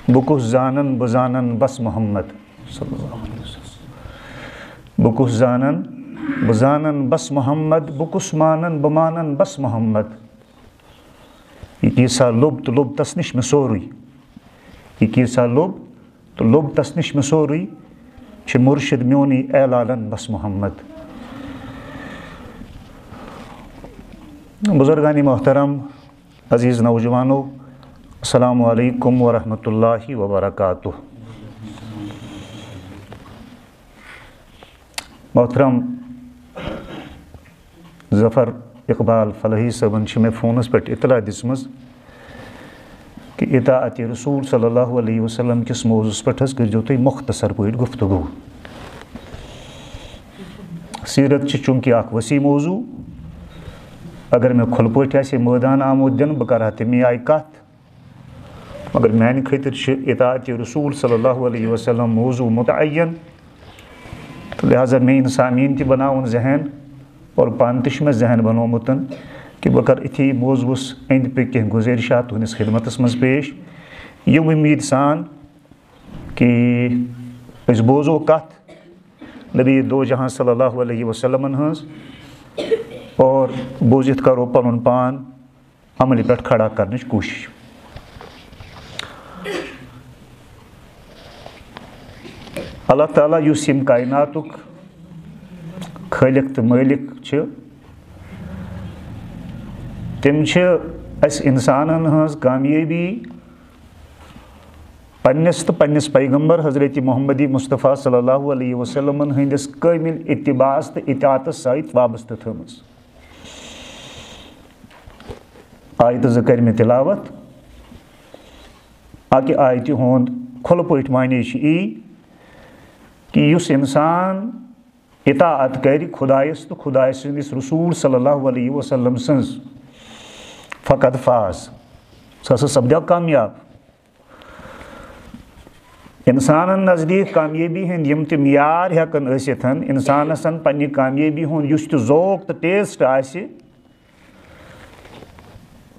Books زانن بزانن بس محمد صلی اللہ علیہ وسلم بکس زانن بزانن بس محمد بکس مانن بمانن بس محمد یہ کیسا لوب تو لوب تس نش میں سوری یہ کیسا لوب تو لوب تس نش میں سوری چھ مرشد میونی اعلانن بس محمد. بزرگانی محترم، عزیز نوجوانوں، السلام علیکم ورحمۃ اللہ وبرکاتہ. محترم ظفر اقبال فلاحی صٲبن چھِ مےٚ فونس پٮ۪ٹھ اطلاع دِژمٕژ کہ اطاعت رسول صلی اللہ علیہ وسلم کس موضوعس پٮ۪ٹھ حظ کٔرۍزیو تُہۍ مختصر پٲٹھۍ گفتگو. سیرت چھِ چوٗنٛکہِ اکھ وسیع موضوع، اگر مےٚ کھُلہٕ پٲٹھۍ آسہِ مٲدان آمُت دِنہٕ بہٕ کَرٕ ہا تَمی آیہِ کَتھ، مگر میٛانہِ خٲطرٕ چھِ اطاعت رسول صلی اللہ علیہ وسلم موضوع متعین، تہٕ لہٰذا میٛٲنۍ سامعیٖن تہِ بناوُن ذہن اور پانہٕ تہِ چھُ مےٚ ذہن بنومُت کہ بہٕ کَرٕ یِتھی موضوعس أنٛدۍ پٔکۍ کینٛہہ گُزٲرِشات تُہٕنٛدِس خدمتس منٛز پیش، یہِ اُمید سان کہ أسۍ بوزو کتھ نبی دو جہاں صلی اللہ علیہ وسلمن ہٕنٛز اور بوٗزِتھ کرو پنُن پان عملہِ پٮ۪ٹھ کھڑا کرنٕچ کوٗشِش. اللہ تعالیٰ یُس ییٚمہِ کایناتُک خٲلق تہٕ مٲلِک چھِ، تِم چھِ اَسہِ اِنسانن ہٕنٛز کامیٲبی پننِس تہٕ پننِس پیغمبر حضرت محمد مصطفیٰ صلی اللہ علیہ وسلمن ہٕنٛدِس کٲمِل اتباعس تہٕ اطاعتس سۭتۍ وابستہٕ تھٲومٕژ. آیتہٕ زٕ کَرِ مےٚ تِلاوت. اَکہِ آیتہِ ہُنٛد کھُلہٕ پٲٹھۍ معنے چھُ یی کہ یُس اِنسان اطاعت کرِ خۄدایس تہٕ خۄداے سٕنٛدِس رسوٗل صلی اللہ علیہ وسلم سٕنٛز فقط فاز، سُہ ہسا سپدیو کامیاب. اِنسانن نزدیٖک کامیٲبی ہٕنٛدۍ یِم تہِ معیار ہٮ۪کن ٲسِتھ، اِنسانس پننہِ کامیٲبی ہُنٛد یُس تہِ ذوق تہٕ ٹیسٹ آسہِ،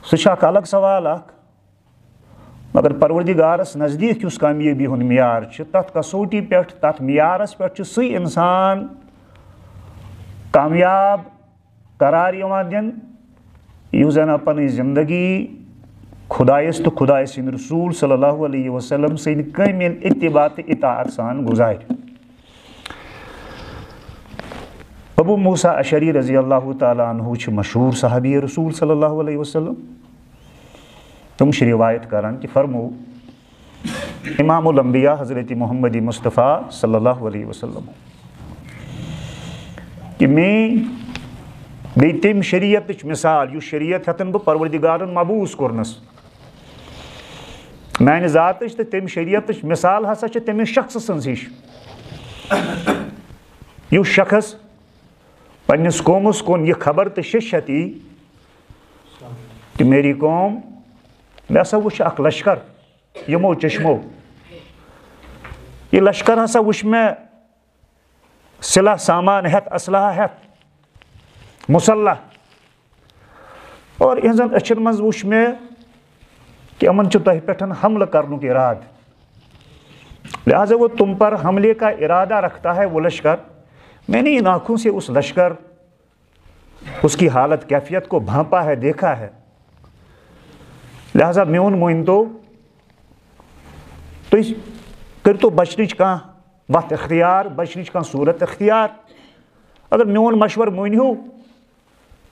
سُہ چھُ اکھ الگ سوال اکھ، مگر پروردگارس نزدیٖک یُس کامیٲبی ہُنٛد معیار چھُ، تتھ کسوٹی پٮ۪ٹھ تتھ معیارس پٮ۪ٹھ چھُ سُے انسان کامیاب قرار یِوان دِنہٕ یُس زن پنٕنۍ زندگی خۄدایس تہٕ خۄداے سٕنٛدِ رسوٗل صلی اللہ علیہ وسلم سٕنٛدِ کٲمِل اتباع تہٕ اطاعت سان گُزارِ. ابو موسیٰ اشعری رضی اللہ تعالیٰ عنہ چھِ مشہوٗر صحابی رسوٗل صلی اللہ علیہ وسلم. تِم چھِ روایت کران کہ فرمو امام الانبیاء حضرت محمد مصطفیٰ صلی اللہ علیہ وسلم کہ میٛٲنۍ بیٚیہِ تَمہِ شریعتٕچ مثال یُس شریعت ہٮ۪تن بہٕ پروردگارن مبوٗس کوٚرنس، میانہِ ذاتٕچ تہٕ تَمہِ شریعتٕچ مثال ہسا چھِ تٔمِس شخصہٕ سٕنٛز ہِش یُس شخص پننِس قومس کُن یہِ خبر تہٕ شیٚشت یی کہ میری قوم، مےٚ ہسا وٕچھ اکھ لشکر یِمو چشمو، یہِ لشکر ہسا وٕچھ مےٚ صلح سامان ہٮ۪تھ، اسلحہ ہٮ۪تھ، مُسلح، اور یِہنٛزن أچھن منٛز وٕچھ مےٚ کہ یِمن چھُ تۄہہِ پٮ۪ٹھ حملہٕ کرنُک ارادٕ. لہٰذا وہ تم پر حملے کا ارادہ رکھتا ہے وہ لشکر. میں نے ان آنکھوں سے اس لشکر، اس کی حالت کیفیت کو بھانپا ہے، دیکھا ہے. لہٰذا میون مٲنۍتو تُہۍ کٔرۍتو بچنٕچ کانٛہہ وتھ اختیار، بچنٕچ کانٛہہ صوٗرت اختیار. اگر میون مشورٕ مٲنۍہِو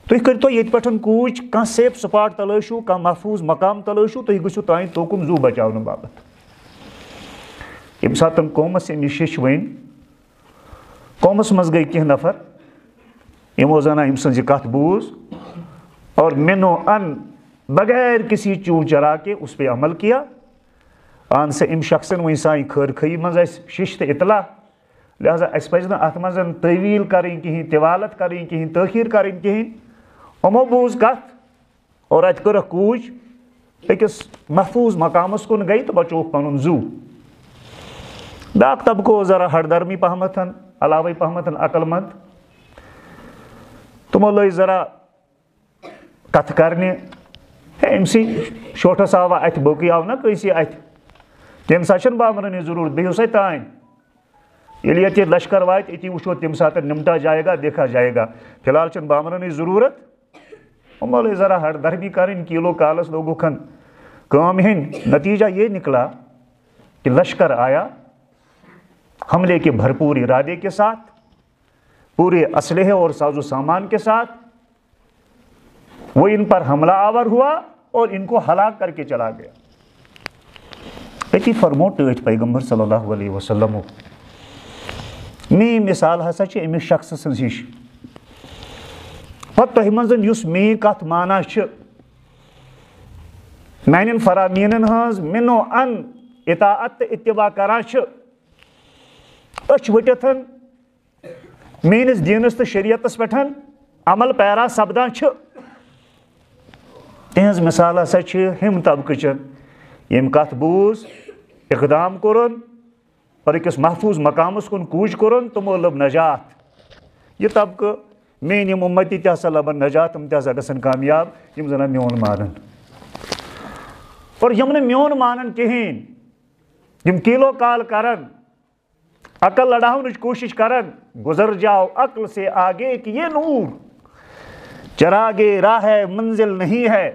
تُہۍ کٔرۍتو ییٚتہِ پٮ۪ٹھ کوٗچ، کانٛہہ سیف سپاٹ تلٲشِو، کانٛہہ محفوٗظ مقام تلٲشِو، تُہۍ گٔژھِو تانۍ توکُن زوٗ بچاونہٕ باپتھ. ییٚمہِ ساتہٕ قومس اَمہِ شیٚچھ وۄنۍ، قومس منٛز گٔے کینٛہہ نفر یِمو زن أمۍ سٕنٛز یہِ کتھ بوٗز اور مِنو ان بغیر کسی چوٗ چرا کے اس پہ عمل کیا. اہن سا أمۍ شخصن وۄنۍ سانہِ خٲر خٲہی منٛز اَسہِ شیٚچھ تہٕ اطلاع، لہٰذا اَسہِ پزِ نہٕ اتھ منٛز تعویٖل کرٕنۍ کِہینۍ، طوالت کرٕنۍ کِہینۍ، تٲخیٖر کرٕنۍ کِہینۍ. یِمو بوٗز کتھ اور اتہِ کٔرٕکھ کوٗچ، أکِس محفوٗظ مقامس کُن گٔے تہٕ بچووُکھ پنُن زوٗ. بیٛاکھ طبقہٕ اوس ذرا ہردرمی پہمتھ، علاوے پہمتھ عقل منٛد، تِمو لٲگۍ ذرا کتھٕ کرنہِ، ہے أمۍ سٕے شوٹھس آوا اتھِ، باقٕے آو نہ کٲنٛسہِ اتھِ، تم سات بامرن ضرورت بہو سا تان یہ لشکر وات اتی وچو تم سات نمٹا جائے گا دیکھا جائے گا فی الحال چھ بامرن ضرورت مول ذرا ہر درمی کریں کلو کالس لوگو کھن کام ہند نتیجہ یہ نکلا کہ لشکر آیا حملے کے بھرپور ارادے کے ساتھ پورے اسلحے اور ساز و سامان کے ساتھ وہ ان پر حملہ آور ہوا اور ان کو ہلاک کر کے چلا گیا. اتی فرمو ٹھٹ پیغمبر صلی اللہ علیہ وسلم می مثال ہسا چھ امس شخص سن ہش پتہ تہ منزن یس می کت مانا چھ میانن فرامینن ہز منو ان اطاعت اتباع کران چھ اچھ وٹتن مینس دینس تو شریعتس پہ عمل پیرا سپدان چھ تہذ مثال ہسا چھ ہم طبقہ چن یم کت بوز اقدام کورن اور اکس محفوظ مقامس کن کوچ کورن تمو لب نجات. یہ طبقہ مین یم امتی تہ ہسا لبن نجات تم تہ ہسا گژھن کامیاب یم زن میون مانن اور یم نہ میون مانن کہین یم کیلو کال کرن عقل لڑاؤنچ کوشش کرن گزر جاؤ عقل سے آگے کہ یہ نور چراغے راہ منزل نہیں ہے.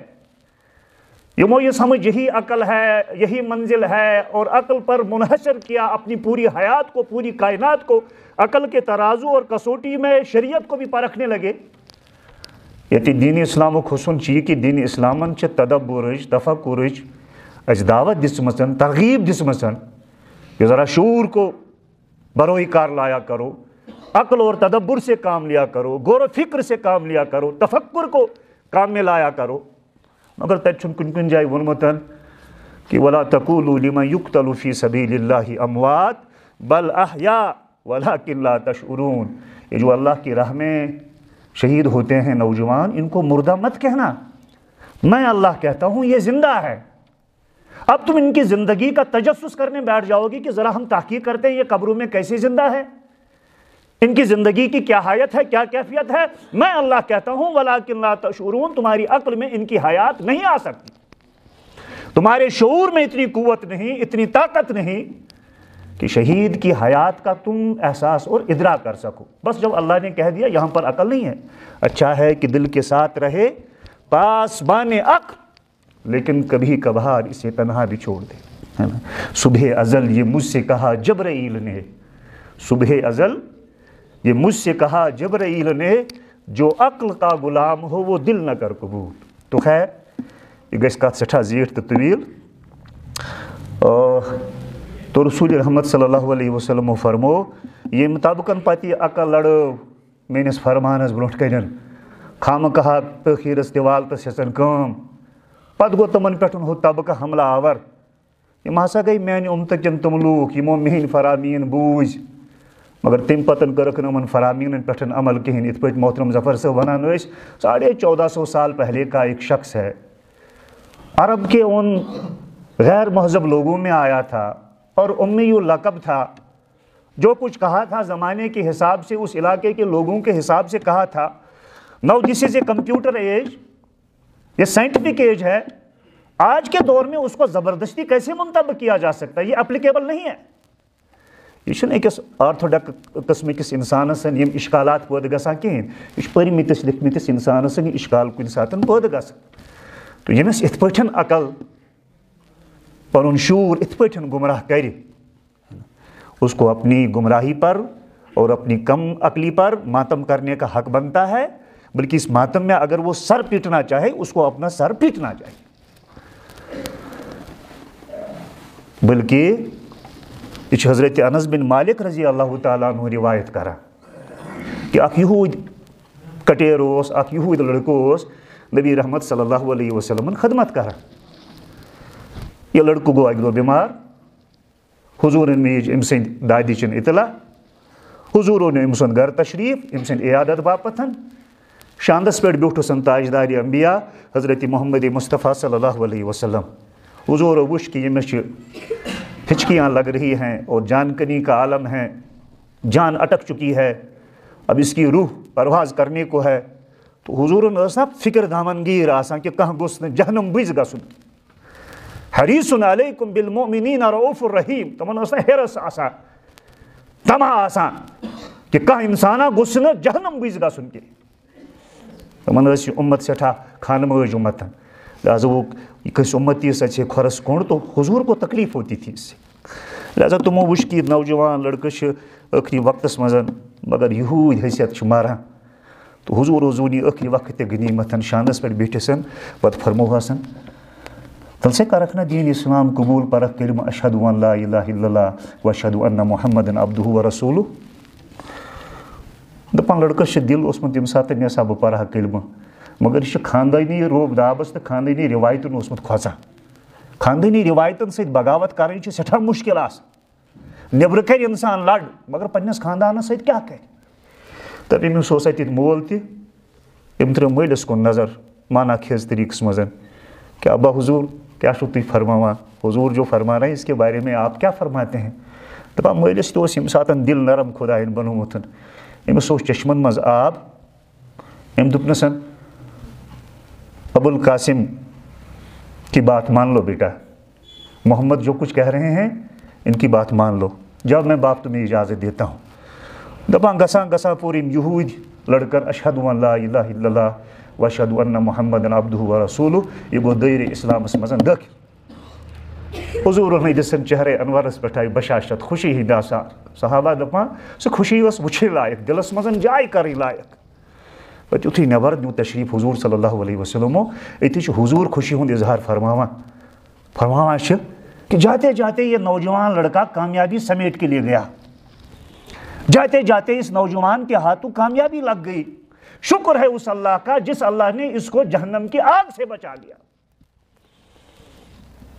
یمو یہ سمجھ یہی عقل ہے یہی منزل ہے اور عقل پر منحصر کیا اپنی پوری حیات کو پوری کائنات کو عقل کے ترازو اور کسوٹی میں شریعت کو بھی پرکھنے لگے. یہ دین اسلام حسن چی کہ دین اسلامن چھ تدبرچ تفکرچ اس دعوت دسمژن ترغیب دسمژن کہ ذرا شعور کو بروئی کار لایا کرو عقل اور تدبر سے کام لیا کرو غور و فکر سے کام لیا کرو تفکر کو کام میں لایا کرو. مگر تب کن کن جائے ونمتن کہ ولا تقولوا لمن يقتل في سبيل الله اموات بل احياء ولكن لا تشعرون. یہ جو اللہ کی راہ میں شہید ہوتے ہیں نوجوان ان کو مردہ مت کہنا میں اللہ کہتا ہوں یہ زندہ ہے. اب تم ان کی زندگی کا تجسس کرنے بیٹھ جاؤ گی کہ ذرا ہم تحقیق کرتے ہیں یہ قبروں میں کیسے زندہ ہے ان کی زندگی کی کیا حیات ہے کیا کیفیت ہے. میں اللہ کہتا ہوں ولیکن لا تشعرون تمہاری عقل میں ان کی حیات نہیں آ سکتی تمہارے شعور میں اتنی قوت نہیں اتنی طاقت نہیں کہ شہید کی حیات کا تم احساس اور ادراک کر سکو. بس جب اللہ نے کہہ دیا یہاں پر عقل نہیں ہے اچھا ہے کہ دل کے ساتھ رہے پاسبان عقل لیکن کبھی کبھار اسے تنہا بھی چھوڑ دے. صبح ازل یہ مجھ سے کہا جبرائیل نے صبح ازل یہ مجھ سے کہا جبرائیل نے جو عقل کا غلام ہو وہ دل نہ کر قبول. تو خیر یہ گژھِ کتھ سٹھا زیٹھ تو طویل تو رسول رحمت صلی اللہ علیہ وسلم فرمو یم طبقن پتہ یہ عقل لڑو میانس فرمانس برونٹ کن خام کہا تخیرس دیوالتس ہیژن کام پتہ گو تمن پہ ہو طبقہ حملہ آور یم ہسا گئی میانہ امتکن تم لوگ یمو میٲنۍ فرامین بوٗزۍ مگر تم پتن کرکھ نمن فرامین پہ عمل کہین. ات پہ محترم ظفر صاحب ونان 1450 سال پہلے کا ایک شخص ہے عرب کے ان غیر مہذب لوگوں میں آیا تھا اور امی لقب تھا. جو کچھ کہا تھا زمانے کے حساب سے اس علاقے کے لوگوں کے حساب سے کہا تھا. نو دس از اے کمپیوٹر ایج یہ سائنٹیفک ایج ہے. آج کے دور میں اس کو زبردستی کیسے منتخب کیا جا سکتا ہے یہ اپلیکیبل نہیں ہے. یہ اکس آرتھوڈاکس قسم کس انسانس یم اشکالات پید گژھان کہین یہ پرمتس لکھمتس انسانس یہ اشکال کن سات پید گژھان. تو یمس ات پٲٹھۍ عقل پن شعور ات پٲٹھۍ گمراہ کر اس کو اپنی گمراہی پر اور اپنی کم عقلی پر ماتم کرنے کا حق بنتا ہے. بلکہ اس ماتم میں اگر وہ سر پیٹنا چاہے اس کو اپنا سر پیٹنا چاہیے. بلکہ یہ حضرت انس بن مالک رضی اللہ تعالیٰ عنہ روایت کران کہ اخ یہود کٹیر اخ یہود لڑکہ نبی رحمت صلی اللہ علیہ وسلم خدمت کران. یہ لڑکہ گو اکہ دہ بیمار حضورن میج ام سند دادی چن اطلاع حضور اون ام سند گھر تشریف ام سند عیادت باپتھ شاندس پہ بیوٹھسن تاجدار انبیاء حضرت محمد مصطفیٰ صلی اللہ علیہ وسلم. حضور وچ کہ یمس ہچکیاں لگ رہی ہیں اور جان کنی کا عالم ہے جان اٹک چکی ہے اب اس کی روح پرواز کرنے کو ہے. تو حضور فکر دامن گیر آسان کہ کہاں گوس جہنم بز گھن حریص علیکم بالمؤمنین رؤوف الرحیم. تمن ٲس نہٕ ہِرس آسان تما آسان کہ کانٛہہ اِنسانا گوٚژھ نہٕ جہنم بٕزِ گژھُن کینٛہہ. تمن ٲس یہِ اُمت سٮ۪ٹھاہ خانہٕ مٲج اُمت. لہٰذا وہ کٲنٛسہِ اُمتی سۭتۍ سے کھۄرس کوٚڑ تو حضور کو تکلیف ہوتی تھی اس سے. لہٰذا تمو وٕچھ کہ نوجوان لڑکہٕ چھِ ٲخری وقتس منٛز مگر یہوٗدۍ حیثیت چھِ ماران. تو حضور اوس یہِ ٲخری وقت تہِ غنیٖمت شانس پٮ۪ٹھ بیٖٹھِس پتہٕ فرموہس تیٚلہِ سا کرکھ نا دیٖن اسلام قبوٗل پرکھ کلمہ اشہدُ ان لا الہ الا اللہ و اشہدُ ان محمدن عبدہ و رسولہ. دپان لڑکس چھُ دل اوسمُت تمہِ ساتہٕ مےٚ ہسا بہٕ پرٕ ہا کلمہ مگر یہِ چھُ خاندٲنی روب دابس تہٕ خاندٲنی رِوایتن اوسمُت کھۄژان. خاندٲنی رِوایتن سۭتۍ بغاوت کرٕنۍ چھِ سٮ۪ٹھاہ مُشکل آسان. نیبرٕ کرِ انسان لڑ مگر پننس خاندانس سۭتۍ کیٛاہ کرِ. تہٕ أمِس اوس اتہِ مول تہِ أمۍ ترٛٲو مٲلِس کُن نظر مانا خیز طریٖقس منٛز کہ ابا حضور کیا چھُو تُہۍ فرماوان. حضور جو فرمانا ہے اس کے بارے میں آپ کیا فرماتے ہیں. دپان مٲلِس تہِ اوس ییٚمہِ ساتہٕ دل نرم خۄداین بنومُت. أمِس اوس چشمن منٛز آب. أمۍ دوٚپنس ابو القاسم کی بات مان لو بیٹا, محمد جو کچھ کہہ رہے ہیں ان کی بات مان لو, جب میں باپ تمہیں اجازت دیتا ہوں. دپان گژھان گژھان پوٚر یِم یہوٗدۍ لڑکن اشہدُ ان لا الہ الا اللہ و اشہدُ ان محمدن عبدہ و رسولہ. یہِ گوٚو دٲیرِ اسلامس منٛز دٲخل. حضوٗرن ہٕنٛدِس چہرے انورس پٮ۪ٹھ آیہِ بشاشت خوشی ہٕنٛدۍ آثار. صحابہ دپان سۄ خوشی ٲس وٕچھِنۍ لایق, دلس منٛز جاے کرٕنۍ لایق. پتہٕ یُتھُے نٮ۪بر نیوٗ تشریٖف حضوٗر صلی اللہ علیہ وسلمو أتی چھُ حضوٗر خوشی ہُنٛد اظہار فرماوان چھِ کہ جاتے جاتے یہ نوجوان لڑکا کامیابی سمیٹ کے لیے گیا. جاتے جاتے اس نوجوان کے ہاتھوں کامیابی لگ گئی. شکر ہے اس اللہ کا جس اللہ نے اس کو جہنم کی آگ سے بچا لیا.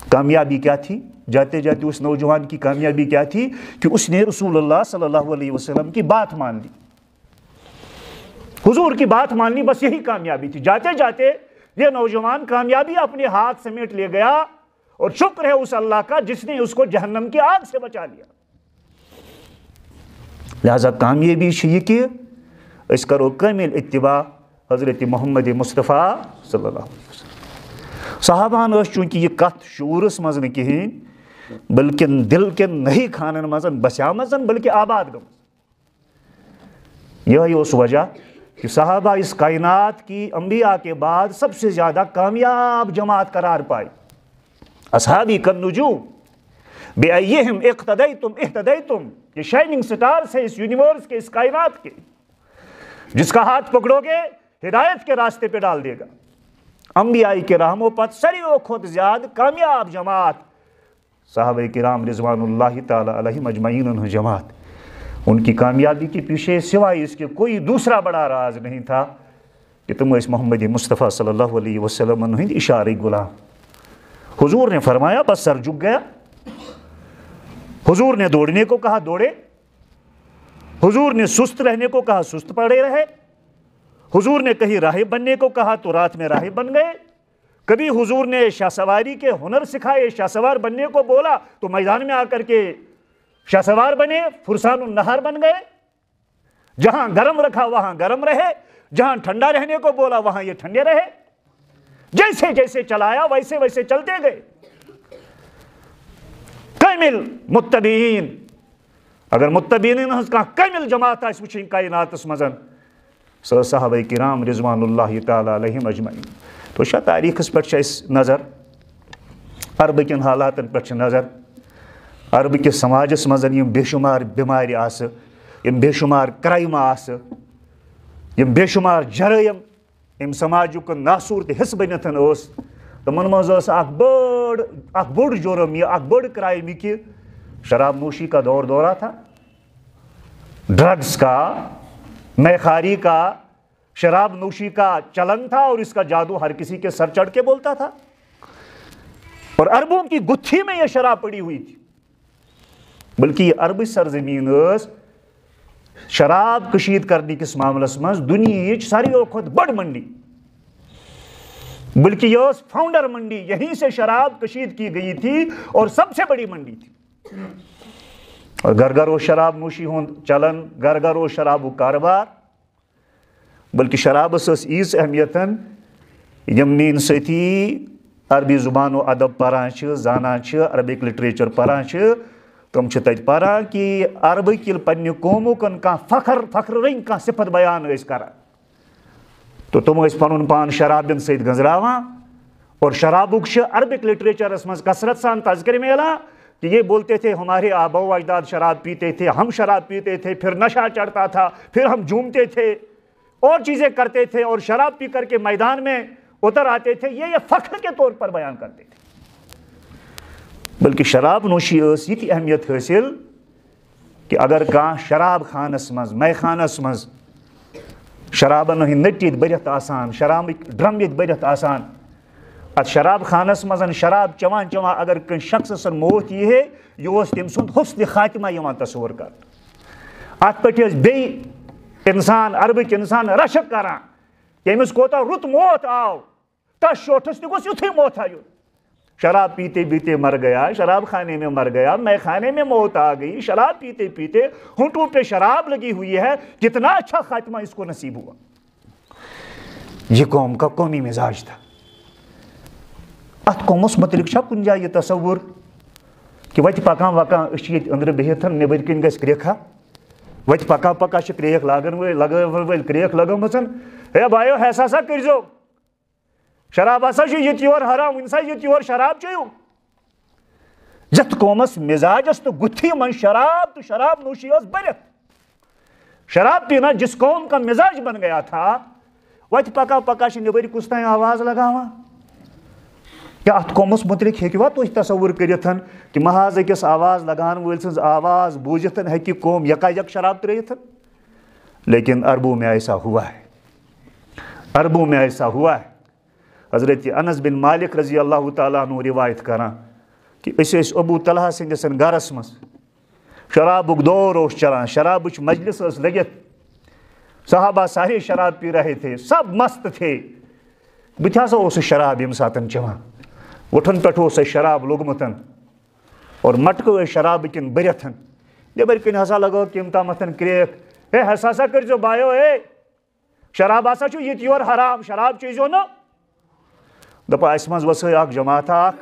کامیابی کیا تھی؟ جاتے جاتے اس نوجوان کی کامیابی کیا تھی کہ اس نے رسول اللہ صلی اللہ علیہ وسلم کی بات مان لی. حضور کی بات مان لی, بس یہی کامیابی تھی. جاتے جاتے یہ نوجوان کامیابی اپنے ہاتھ سمیٹ لے گیا اور شکر ہے اس اللہ کا جس نے اس کو جہنم کی آگ سے بچا لیا. لہذا کامیابی یہ کہ اس کرو کامل اتباع حضرت محمد مصطفیٰ صلی اللہ علیہ وسلم. صحابہن ٲس چوٗنٛکہِ یہِ کتھ شعوٗرس منٛز نہٕ کِہیٖنۍ بلکہِ دل کٮ۪ن نہی خانن منٛز بسیمٕژ بلکہِ آباد گٔمٕژ. یہی اوس وجہ کہ صحابہ اس کائنات کی انبیاء کے بعد سب سے زیادہ کامیاب جماعت قرار پائی. اصحابی کالنجوم بأیہم اقتدیتم اہتدیتم. یہ شائننگ سٹارز ہے اس یونیورس کے, اس کائنات کے. جس کا ہاتھ پکڑو گے ہدایت کے راستے پہ ڈال دے گا. انبیاء کرام و پت سارویو کھۄتہٕ زیادٕ کامیاب جماعت صحابہ کرام رضوان اللہ تعالیٰ علیہم اجمعین ہٕنٛز جماعت. ان کی کامیابی کے پیچھے سوائے اس کے کوئی دوسرا بڑا راز نہیں تھا کہ تم ٲسۍ محمد مصطفیٰ صلی اللہ علیہ وسلم ہٕنٛدۍ اشارٕکۍ غلام. حضور نے فرمایا بس سر جھک گیا. حضور نے دوڑنے کو کہا دوڑے. حضور نے سست رہنے کو کہا سست پڑے رہے. حضور نے کہیں راہب بننے کو کہا تو رات میں راہب بن گئے. کبھی حضور نے شاہ سواری کے ہنر سکھائے, شاہ سوار بننے کو بولا تو میدان میں آ کر کے شاہ سوار بنے, فرسان النہار بن گئے. جہاں گرم رکھا وہاں گرم رہے, جہاں ٹھنڈا رہنے کو بولا وہاں یہ ٹھنڈے رہے. جیسے جیسے چلایا ویسے ویسے چلتے گئے. کامل متبعین, اگر متبعین ہنٛز کانٛہہ کامل جماعت آسہِ وٕچھِنۍ کائناتس منٛز سۄ صحابہ کرام رضوان اللہ تعالیٰ علیہم اجمعین. تو چھا تاریخس پٮ۪ٹھ چھِ اَسہِ نظر, عربہٕ کٮ۪ن حالاتن پٮ۪ٹھ چھِ نظر, عربہٕ کِس سماجس منٛز یِم بے شُمار بٮ۪مارِ آسہٕ, یِم بے شُمار کرایمہٕ آسہٕ, یِم بے شُمار جرٲیِم ییٚمہِ سماجُک ناصوٗر تہٕ حِصہٕ بٔنِتھ اوس, تِمن منٛز ٲس اکھ بوٚڑ جُرم یہِ, اکھ بٔڑ کرایِم یہِ کہ شراب نوشی کا دور دورہ تھا, ڈرگس کا, میخاری کا, شراب نوشی کا چلن تھا اور اس کا جادو ہر کسی کے سر چڑھ کے بولتا تھا. اور عربوں کی گتھی میں یہ شراب پڑی ہوئی تھی. بلکہ یہ عربی سرزمین ٲس شراب کشید کرنے کس معاملس منٛز دُنیہٕچ ساروِیو کھۄتہٕ بٔڑ منڈی. بلکہ یہ ٲس فاؤنڈر منڈی, یہیں سے شراب کشید کی گئی تھی اور سب سے بڑی منڈی تھی. اور گھر گھر اوس شراب نوشی ہُنٛد چلن, گھر گھر اوس شرابُک کاربار. بلکہ شرابس ٲس ییٖژ اہمیت یِم میٲنۍ سٲتھی عربی زبان و ادب پران زانان عربک لٹریچر پران تم تت پران کہ عربک یل پنہ قومکن فخر رنگ کھانا صفت بیان کران تو تم پن پان شرابن ست گنزراوان اور شرابک عربک لٹریچرس مز کثرت سان تذکر ملان کہ یہ بولتے تھے ہمارے آبا و اجداد شراب پیتے تھے، ہم شراب پیتے تھے، پھر نشہ چڑھتا تھا، پھر ہم جھومتے تھے اور چیزیں کرتے تھے اور شراب پی کر کے میدان میں اتر آتے تھے. یہ فخر کے طور پر بیان کرتے تھے. بلکہ شراب نوشی یہ اہمیت حاصل کہ اگر کان شراب خانس مز مے خانس مز شرابن ہند نٹی برت آسان، شرابک ڈرم یت برت آسان، ات شراب خانس مز شراب چوان چوان اگر کن شخص سن موت یہ یہ تم سند حسن خاتمہ یوان تصور کر. ات پہ بی انسان عربک انسان رشک کران یمس کوتا رت موت آو تس شوٹس تہ گوس یتھے موت آو. شراب پیتے پیتے مر گیا، شراب خانے میں مر گیا، میں خانے میں موت آ گئی. شراب پیتے پیتے ہونٹوں پہ شراب لگی ہوئی ہے، کتنا اچھا خاتمہ اس کو نصیب ہوا. یہ قوم کا قومی مزاج تھا. ات قومس متعلق چھا کن جائے یہ تصور کہ وت پکان وکان یہ اندر بہت نبر کن گھس کریکھا، وت پکان پکان کریک لاگن ول ول کریک لگمژ. ہے بھائیو ہسا سا کرزو، شراب ہسا یہ یور حرام، ون سا یہ یور شراب چیو. یت قومس مزاجس تو گتھی من شراب تو شراب نوشی برت. شراب پینا جس قوم کا مزاج بن گیا تھا، وت پکان پکان نبر کس تین آواز لگاوان. کیا ات قومس متعلق ہیکوا تھی تصور کرت کہ محاذ اکس آواز لگان ول سن آواز بوجھت ہیکہ قوم یکا یک شراب ترت؟ لیکن عربوں میں ایسا ہوا ہے، عربوں میں ایسا ہوا ہے. حضرت انس بن مالک رضی اللہ تعالیٰ عنہ روایت کران کہ اس ابو طلحہ سندسن گرس مز شرابک دور اس چلان، شرابچ مجلس اس لگت، صحابہ سارے شراب پی رہے تھے، سب مست تھے. بت ہسا اس شراب یم ساتن چوان، وٹھن پہ شراب لوگمتن اور مٹکو شراب کن برتن. نبر کن ہسا لگو کم تامتن کریک. ہے ہسا سا کرزو بایو، اے شراب ہسا چھ یہ یور حرام، شراب چیزو نا. دپا اس مز وسے اخ جماعت اخ،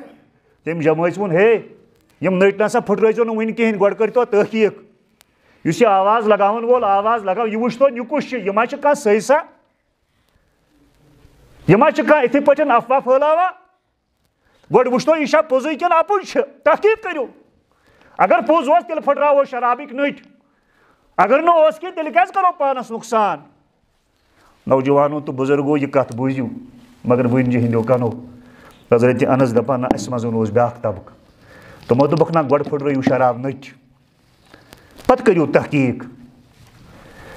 تم جماعت ون ہے یم نٹ نسا پھٹرائزو نا ون کہین، گۄڈٕ کٔرۍتو تحقیق. اس یہ آواز لگاون وول آواز لگاو، یہ وچھتو یہ کس یہ ما چھ کانٛہہ صحیح سا، یہ ما چھ کانٛہہ اتھے پٲٹھۍ افواہ پھٲلاوان. گۄڈٕ وچھتو یہ چھا پوٚزٕے کِنہٕ اپُز چھ، تحقیق کٔرِو. اگر پوٚز اوس تیٚلہِ پھٹراوو شرابٕکۍ نٔٹۍ، اگر نہٕ اوس کینٛہہ تیٚلہِ کیٛازِ کرو پانس نقصان. نوجوانو تو بزرگو یہ کتھ بوٗزِو مگر ونجہِ ہندیو کنو. حضرت انس دپان اس مز اوس بیاکھ طبقہٕ، تمو دوٚپُکھ نہ گۄڈٕ پھٹرٲیِو شراب نٔٹۍ پتہٕ کٔرِو تحقیق.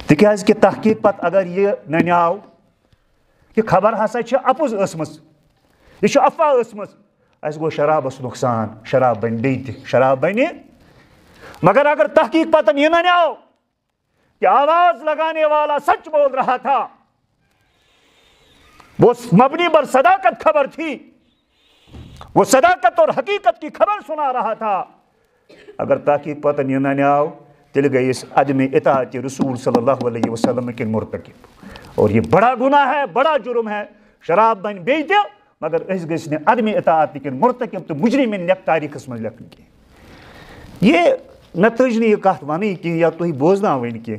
تِکیٛازِ کہِ تحقیق پتہٕ اگر یہ ننیاو کہ خبر ہسا چھِ اپُز ٲسمٕژ، یہ چھِ افواہ ٲسمٕژ، اس گو شرابس نقصان، شراب بن بیٚیہِ تہِ، شراب بنہِ. مگر اگر تحقیق پتن یہ ننیاو کہ آواز لگانے والا سچ بول رہا تھا، وہ مبنی بر صداقت خبر تھی، وہ صداقت اور حقیقت کی خبر سنا رہا تھا، اگر تحقیق پتن یہ ننیاو تیل گئی اس عدم اطاعت رسول صلی اللہ علیہ وسلم کے مرتکب. اور یہ بڑا گناہ ہے، بڑا جرم ہے. شراب بن بیٚیہِ تہِ مگر اس گژھِ نہٕ عدم اطاعت کن مرتکب تو مجرمن لیکھ تاریخس مز لیکھن کی. یہ نتج نہیں یہ کت ون کی یا تھی بوزنا ون کی،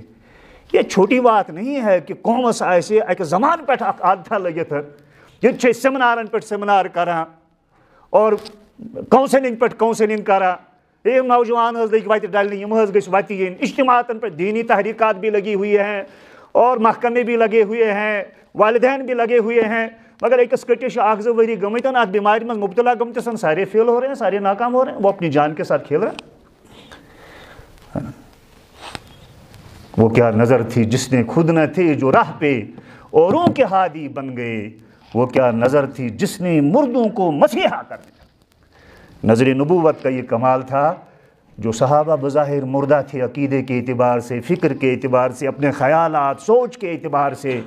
یہ چھوٹی بات نہیں ہے کہ قومس آسہِ اکہ زمان پہ عادتہ لگت. یہ سیمنارن پہ سیمنار کران اور کونسلنگ پہ کونسلنگ کران. یہ نوجوان حض لگ وتہ ڈلنے، یم حض گژھِ وتہ ین. اجتماعاتن پہ دینی تحریکات بھی لگی ہوئی ہیں اور محکمے بھی لگے ہوئے ہیں، والدین بھی لگے ہوئے ہیں. مگر ایکس کٹس اخ زٕ ؤری گٔمٕتۍ اتھ بیمارِ منٛز مبتلا گٔمٕتۍ، سارے فیل ہو رہے ہیں، سارے ناکام ہو رہے ہیں. وہ اپنی جان کے ساتھ کھیل رہے ہیں. وہ کیا نظر تھی جس نے خود نہ تھے جو راہ پہ اوروں کے ہادی بن گئے، وہ کیا نظر تھی جس نے مردوں کو مسیحا کر دیا. نظر نبوت کا یہ کمال تھا. جو صحابہ بظاہر مردہ تھے عقیدے کے اعتبار سے، فکر کے اعتبار سے، اپنے خیالات سوچ کے اعتبار سے،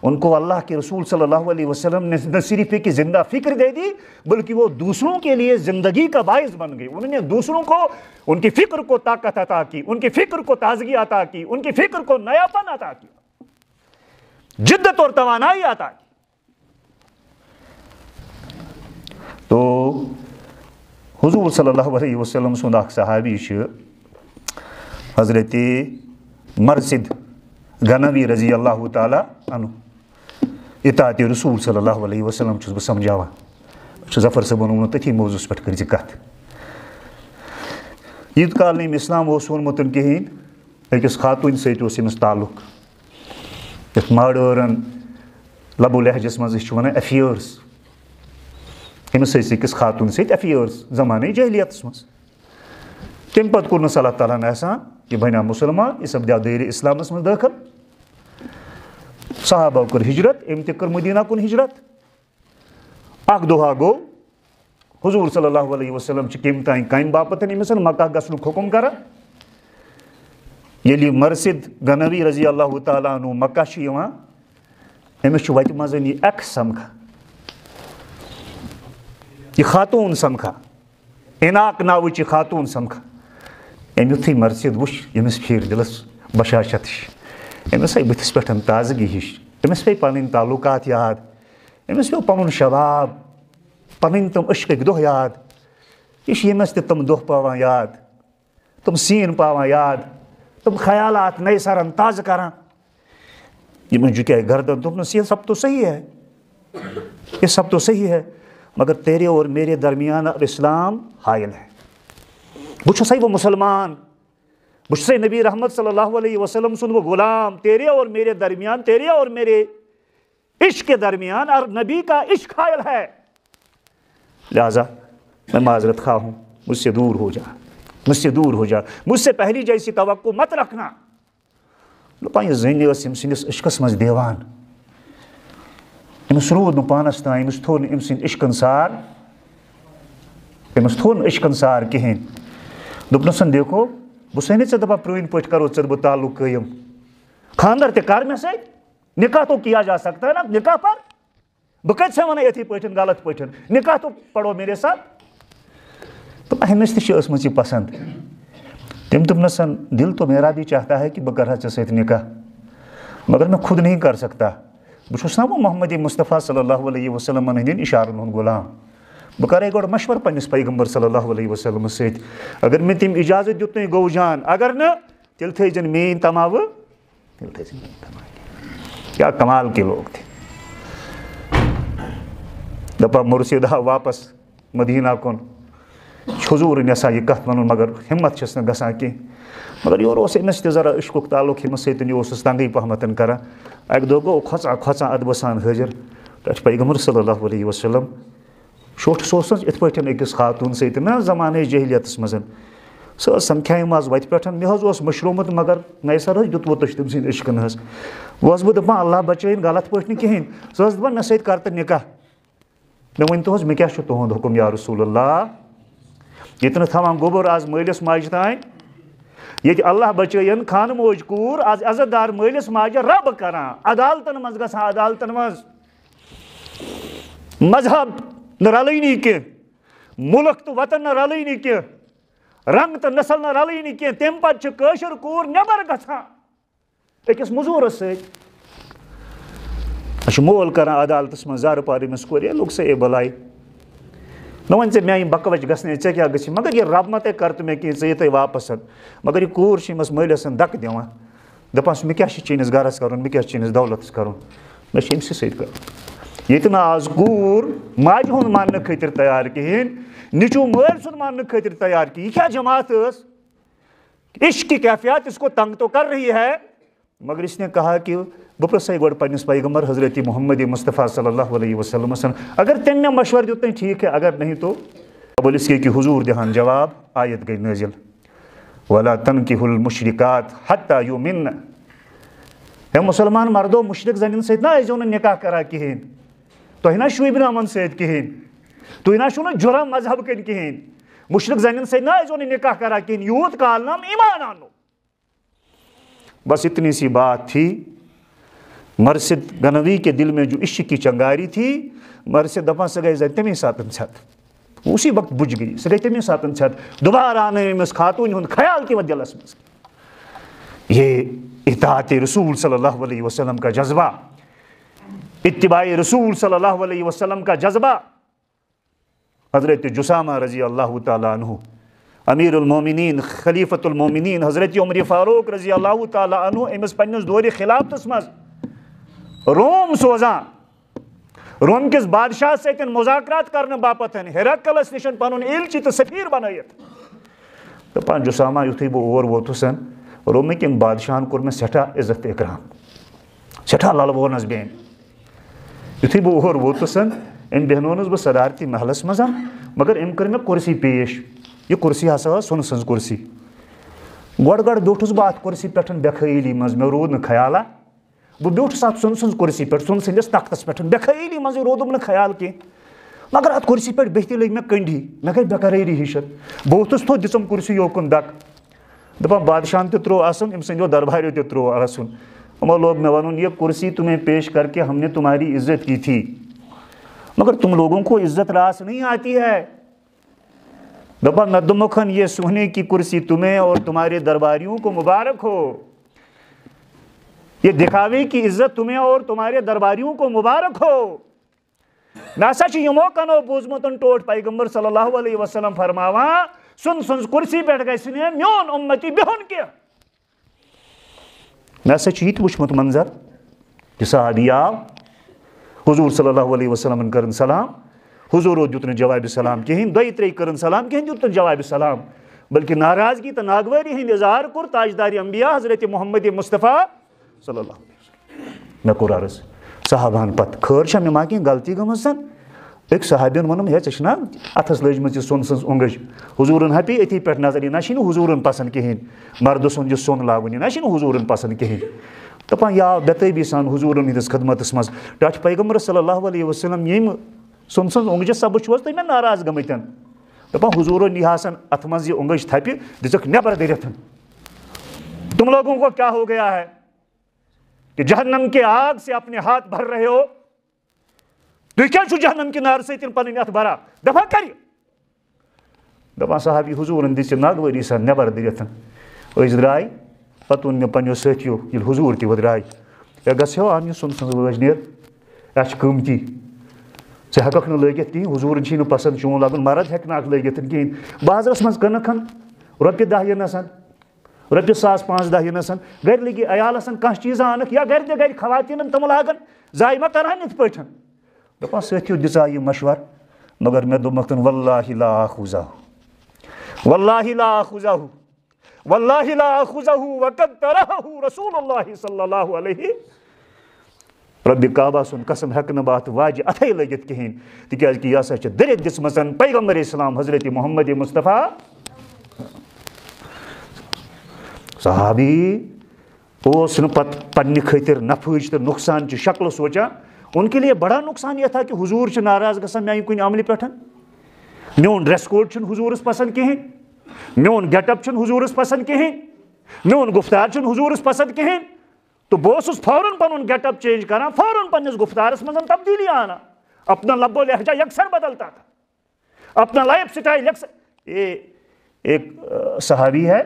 ان کو اللہ کے رسول صلی اللہ علیہ وسلم نے نہ صرف ایک زندہ فکر دے دی بلکہ وہ دوسروں کے لیے زندگی کا باعث بن گئے. انہوں نے دوسروں کو ان کی فکر کو طاقت عطا کی، ان کی فکر کو تازگی عطا کی، ان کی فکر کو نیاپن عطا کیا، جدت اور توانائی عطا کی. تو حضور صلی اللہ علیہ وسلم سند اخ صحابی حضرت مرثد غنوی رضی اللہ تعالیٰ عنہ. اطاعت رسول صلی اللہ علیہ وسلم چھُس بہٕ سمجھاوان. ظفر صٲبن ووٚن تٔتھی موضوعس پٮ۪ٹھ کٔرۍ زِ کتھ. ییٖت کال نہٕ أمۍ اسلام اوس ووٚنمُت کِہیٖنۍ أکِس خاتوٗنہِ سۭتۍ اوس أمِس تعلق یَتھ ماڈٲرٕن لبو لہجس منٛز أسۍ چھِ وَنان ایفیٲرٕس. أمِس ٲسۍ أکِس خاتوٗنہِ سۭتۍ ایفیٲرٕس زمانے جہلیتس منٛز. تمہِ پتہٕ کوٚرنس اللہ تعالیٰ ہن احسان یہِ بنیو مُسلمان, یہِ سپدیو دٲیرِ اسلامس منٛز دٲخل. صحابہ کوٚر ہجرت, أمۍ تہِ کٔر مدیٖنہ کُن ہجرت. اکھ دۄہا گوٚو حضوٗر صلی اللہ علیہ وسلم چھِ کمہِ تانۍ کامہِ باپتھ أمِس مکہ گژھنُک حُکم کران. ییٚلہِ یہِ مرثد غنوی رضی اللہ تعالیٰ عنہ مکہ چھُ یِوان, أمِس چھُ وتہِ منٛز یہِ ایکس سمکھان, یہِ خاتوٗن سمکھان, اناق ناوٕچ یہِ خاتوٗن سمکھان. أمۍ یُتھُے مرثد وٕچھ أمِس پھیٖر دِلس بشاشت ہِش, أمِس آیہِ بٕتھِس پٮ۪ٹھ تازگی ہِش, أمِس پیٚیہِ پنٕنۍ تعلقات یاد, أمِس پیٚو پنُن شباب, پنٕنۍ تِم عشقٕکۍ دۄہ یاد. یہِ چھِ ییٚمِس تہِ تِم دۄہ پاوان یاد, تِم سیٖن پاوان یاد, تِم خیالات نئے سرن تازٕ کران. یِمن جُکیٛاے گردن, دوٚپنس یہ سب تو صحیح ہے, یہ سب تو صحیح ہے, مگر تیرے اور میرے درمیان اب اسلام حائل ہے. بہٕ چھُسے وہ مسلمان, بہٕ چھُسے نبی رحمت صلی اللہ علیہ وسلم سُنٛد وہ غلام. تیرے اور میرے درمیان, تیرے اور میرے عشق کے درمیان اور نبی کا عشق حائل ہے, لہذا میں معذرت خواہ ہوں, مجھ سے دور ہو جا, مجھ سے دور ہو جا, مجھ سے پہلی جیسی توقع مت رکھنا. دپان یہِ زٔنۍ ٲس أمۍ سٕنٛدِس عشقس منٛز دیوان, أمِس روٗد نہٕ پانس تام, أمِس تھوٚو نہٕ أمۍ سٕنٛدۍ عشقن سار, أمِس تھوٚو نہٕ عشقن سار کِہیٖنۍ. دوٚپنس دیکھو بہٕ چھُسے نہٕ ژےٚ دپان پرٛٲنۍ پٲٹھۍ کرو ژےٚ بہٕ تعلق قٲیِم, خانٛدر تہِ کر مےٚ سۭتۍ, نکاح تو کیا جا سکتا ہے نا, نکاح پر. بہٕ کتہِ چھےٚ ونان یِتھٕے پٲٹھۍ غلط پٲٹھۍ, نکاح تو پڑو میرے ساتھ. دوٚپ أمِس تہِ چھِ ٲسمٕژ یہِ پسنٛد. تٔمۍ دوٚپنس دل تو میرا بھی چاہتا ہے کہ بہٕ کرٕ ہا ژےٚ سۭتۍ نکاح, مگر میں خود نہیں کر سکتا. بہٕ چھُس نا وہ محمد مصطفیٰ صلی اللہ علیہ وسلمن ہٕنٛدٮ۪ن اِشارن ہُنٛد غلام. بہٕ کرے گۄڈٕ مشور پننِس پیغمبر صلی اللہ علیہ وسلمس سۭتۍ, اگر مےٚ تٔمۍ اجازت دیُتنَے گوٚو جان, اگر نہٕ تیٚلہِ تھٲیزٮ۪ن میٲنۍ تماوٕ, تیٚلہِ تھٲیزٮ۪ن میٲنۍ تماوٕ. کیٛاہ کمال کے لوگ تھے. دپان مرثد آو واپس مدیٖنہ کُن, حضوٗرن یژھان یہِ کتھ ونُن مگر ہمت چھس نہٕ گژھان کینٛہہ. مگر یورٕ اوس أمِس تہِ ذرا عشقُک تعلق أمِس سۭتۍ, یہِ اوسُس تنگٕے پہمتھ کران. اکہِ دۄہ گوٚو کھۄژان کھۄژان ادبہٕ سان حٲضِر, تتہِ چھُ پیغمبر صلی اللہ علیہ وسلم. شوٹھ سُہ اوس نہٕ یِتھ پٲٹھۍ أکِس خاتوٗن سۭتۍ نا زمانے جہلیتس منٛز, سۄ ٲس سمکھیٛٲم آز وتہِ پٮ۪ٹھ, مےٚ حظ اوس مٔشرومُت مگر نَیہِ سر حظ دیُت ووٚتُس تٔمۍ سٕنٛدۍ عشقن حظ. وۄنۍ اوسُس بہٕ دپان اللہ بچٲیِن غلط پٲٹھۍ نہٕ کِہینۍ. سۄ ٲس دپان مےٚ سۭتۍ کر تہٕ نکاح. مےٚ ؤنۍتو حظ مےٚ کیٛاہ چھُ تُہُنٛد حُکم یا رسول اللہ. ییٚتہِ نہٕ تھاوان گوٚبُر آز مٲلِس ماجہِ تانۍ, ییٚتہِ اللہ بچٲیِن خانہٕ موج کوٗر آز عزت دار مٲلِس ماجہِ رب کران, عدالتن منٛز گژھان, عدالتن منٛز مذہب نہٕ رلٲنی کینٛہہ, مُلک تہٕ وطن نہٕ رلٲنی کینٛہہ, رنگ تہٕ نسل نہٕ رلٲنی کینٛہہ. تمہِ پتہٕ چھِ کٲشِر کوٗر نٮ۪بر گژھان أکِس مٔزوٗرس سۭتۍ. اَسہِ چھُ مول کران عدالتس منٛز زارٕ پار أمِس کورِ, لوٚگ سا اے بلاے, مےٚ وَن ژےٚ میانہِ بکوچ گژھنَے, ژےٚ کیٛاہ گژھِ, مگر یہِ رب متے کر تہٕ مےٚ کینٛہہ, ژٕ یِتھٕے واپس. مگر یہِ کوٗر چھِ أمِس مٲلِس دکہٕ دِوان, دپان مےٚ کیٛاہ چھُ چٲنِس گرس کرُن, مےٚ کیٛاہ چھُ چٲنِس دولتس کرُن, مےٚ چھُ أمسٕے سۭتۍ کرُن. ییٚتہِ نہٕ آز کوٗر ماجہِ ہُنٛد ماننہٕ خٲطرٕ تیار کِہینۍ, نیٚچوٗ مٲلۍ سُنٛد ماننہٕ خٲطرٕ تیار کِہینۍ. یہِ کیٛاہ جماعت ٲس, عشق کی کیفیت اس کو تنگ تو کر رہی ہے. مگر اس نے کہا کہ بہٕ پرٛژھے گۄڈٕ پننِس پیغمبر حضرت محمد مصطفیٰ صلی اللہ علیہ وسلم, اگر تٔمۍ مےٚ مشور دیُتنَے ٹھیٖک ہے, اگر نہیں تو اب اس کے حضور دِہان جواب. آیت گٔے نٲزِل, ولا تنکحوا المشرکات حتی یؤمن. ہے مسلمان مردو, مشرق زنٮ۪ن سۭتۍ نہ ٲسۍزیو نہٕ نکاح کران کِہینۍ, تۄہہِ نہ شوٗبہِ نہٕ یِمن سۭتۍ کِہینۍ, تُہۍ نہ چھُو نہٕ جُرم مذہب کٔنۍ کِہینۍ. مشرق زنٮ۪ن سۭتۍ نہ ٲسۍزیو نہٕ نکاح کران کِہینۍ, یوٗت کال نہٕ ایمان آنو. بس اتنی سی بات تھی. مرثد غنوی کے دل میں جو عشق کی چنگاری تھی, مرثد دپان سۄ گٔے زن تمی ساتن ژھٮ۪ت, اسی وقت بُجھ گئی, سۄ گٔے تمی ساتن ژھٮ۪ت. دوبارٕ آو نہٕ أمِس خاتوٗنہِ ہُنٛد خیال تہِ وۄنۍ دِلس منٛز. یہ اطاعت رسول صلی اللہ علیہ وسلم کا جذبہ, اتباع رسول صلی اللہ علیہ وسلم کا جذبہ, حضرت جسامہ رضی اللہ تعالیٰ عنہ، امیر المومنین خلیفۃ المومنین حضرت عمر فاروق رضی اللہ تعالیٰ عنہ امس پنس دور خلافتس مز روم سوزان، روم کس بادشاہ ستن مذاکرات کرنے باپت ہیرکلس نشن پنن ایلچی تو سفیر بنائیت دپان جسامہ یتھے بہ اور ووتسن رومک ام بادشاہن کور میں سٹھا عزت اکرام سٹھا للبونس بین یتھے بہ اور ووتسن ام بہنونس بہ صدارتی محلس مز مگر ام کر میں کرسی پیش، یہ کرسی ہسا سن سن کرسی گۄڈٕ بیوٹھس بہ ات کرسی پہ بے خیالی مز مے رود نا خیالہ بہ بیوٹھس ات سن سن کرسی پہ سن سندس تختس پہ بے خیالی مز رودم نا خیال کی مگر ات کرسی پہ بہتی لگ مے کنڈی مے گئی بے قراری ہشت بہ ووتھس تو دژم کرسی یوکن دک دپان بادشاہن تہ ترو اسن ام سندیو درباریو تہ ترو اسن ہمو لوگ میں ونن یہ کرسی تمہیں پیش کر کے ہم نے تمہاری عزت کی تھی مگر تم لوگوں کو عزت راس نہیں آتی ہے، دپان میں دمکھن یہ سونے کی کرسی تمہیں اور تمہارے درباریوں کو مبارک ہو، یہ دکھاوے کی عزت تمہیں اور تمہارے درباریوں کو مبارک ہو، ناسا چھ یمو کنو بوزمتن ٹوٹ پیغمبر صلی اللہ علیہ وسلم فرماوان سن سن کرسی پہ گژھِ نہٕ میون امتی بہن کی ناسا چھ یہ وچھمت منظر کہ صحابی آو حضور صلی اللہ علیہ وسلم کرن سلام، حضورو دیت نہٕ جواب سلام کہین، دۄیہِ ترٛیٚیہِ کرن سلام کہین دیت نہٕ جواب سلام بلکہ ناراضگی تو ناگواری ہند اظہار کور تاجدار انبیاء حضرت محمد مصطفیٰ صلی اللہ علیہ وسلم مے کور عرض صحابہن پتہ خٲر چھا مے ما کینٛہہ غلطی گٔمٕژ أکۍ صحابین ووٚنُم ہے ژےٚ چھنا اتھس لٔجمٕژ یہِ سۄن سٕنٛز اونٛگٕج حضوٗرن ہپے أتھی پٮ۪ٹھ نظر یہِ نہ چھِ نہٕ حضوٗرن پسنٛد کہیٖنۍ مردٕ سُنٛد یہِ سۄن لاگُن یہِ نہ چھِ نہٕ حضوٗرن پسنٛد کہیٖنۍ دپان یا بےتٲبی سان حضوٗرن ہٕنٛدِس خدمتس منٛز ٹچ پیغمبر صلی اللہ علیہ وسلم ییٚمہِ سۄن سٕنٛز اونٛگجہِ سبہٕ چھُو حظ تُہۍ مےٚ ناراض گٔمٕتۍ دپان حضوٗرن نِہاسن اتھ منٛز یہِ اونٛگٕج تھپہِ دِژٕکھ نٮ۪بر دٔرِتھ تم لوگوں کو کیا ہو گیا ہے کہ جہنم کے آگ سے اپنے ہاتھ بھر رہے ہو، تُہۍ کیٛازِ چھُو جہنم کہِ نارٕ سۭتۍ پنٕنۍ اتھ بھران دپان کر دپان صحابی حضوٗرن دِژ یہِ ناگوٲری سان نٮ۪بر دٔرِتھ أسۍ درٛاے پتہٕ ووٚن مےٚ پنٛنیو سٲتھیو ییٚلہِ حضوٗر تہِ درٛاے ہے گژھو اَن یہِ سۄن سٕنٛز وٲج نیر اَسہِ چھِ قۭمتی ژٕ ہٮ۪ککھ نہٕ لٲگِتھ کِہیٖنۍ حضوٗرن چھی نہٕ پسنٛد چون لاگُن مرد ہٮ۪کہِ نہٕ اکھ لٲگِتھ کِہیٖنۍ بازرس منٛز کٕنکھن رۄپیہِ دہ یِنسن رۄپیہِ ساس پانٛژھ دہ یِنسن گرِ لگی عیالسن کانٛہہ چیٖزا انکھ یا گرِ تہِ گرِ خواتیٖنن تِم لاگن ضایہِ ما کرہن یِتھ پٲٹھۍ دپان سٲتھیو دِژا یہِ مشور مگر مےٚ دوٚپمکھ تن واللہ لا آخُزہُ واللہ لا آخُزہُ واللہ لا آخُزہُ وقد ترہہُ رسول اللہ صلی اللہ علیہ ربِ کعبہ سُنٛد قسم ہٮ۪کہٕ نہٕ بہٕ اتھ واجہِ اتھے لٲگِتھ کہیٖنۍ تِکیٛازِ کہِ یہِ ہسا چھِ دٔرِتھ دِژمٕژ پیغمبر اسلام حضرت محمد مصطفیٰ صحابی اوس نہٕ پتہٕ پننہِ خٲطرٕ نفعٕچ تہٕ نۄقصان چہِ شکلہٕ سونچان ان کے لیے بڑا نقصان یہ تھا کہ حضور چھِ ناراض گژھان میانہِ کُنہِ عملہِ پٮ۪ٹھ میون ڈریس کوڈ چھُنہٕ حضوٗرس پسنٛد کہیٖنۍ میون گیٹ اپ چھُنہٕ حضوٗرس پسنٛد کہیٖنۍ میون گفتار چھُنہٕ حضوٗرس پسنٛد کہیٖنۍ تو بہٕ اوسُس فوراً پنُن گیٹ اپ چینج کران فوراً پننِس گفتارس منٛز تبدیٖلی آنان اپنا لب و لہجہ یکسر بدلتا تھا اپنا لائف سٹائل یکسر ایک صحابی ہے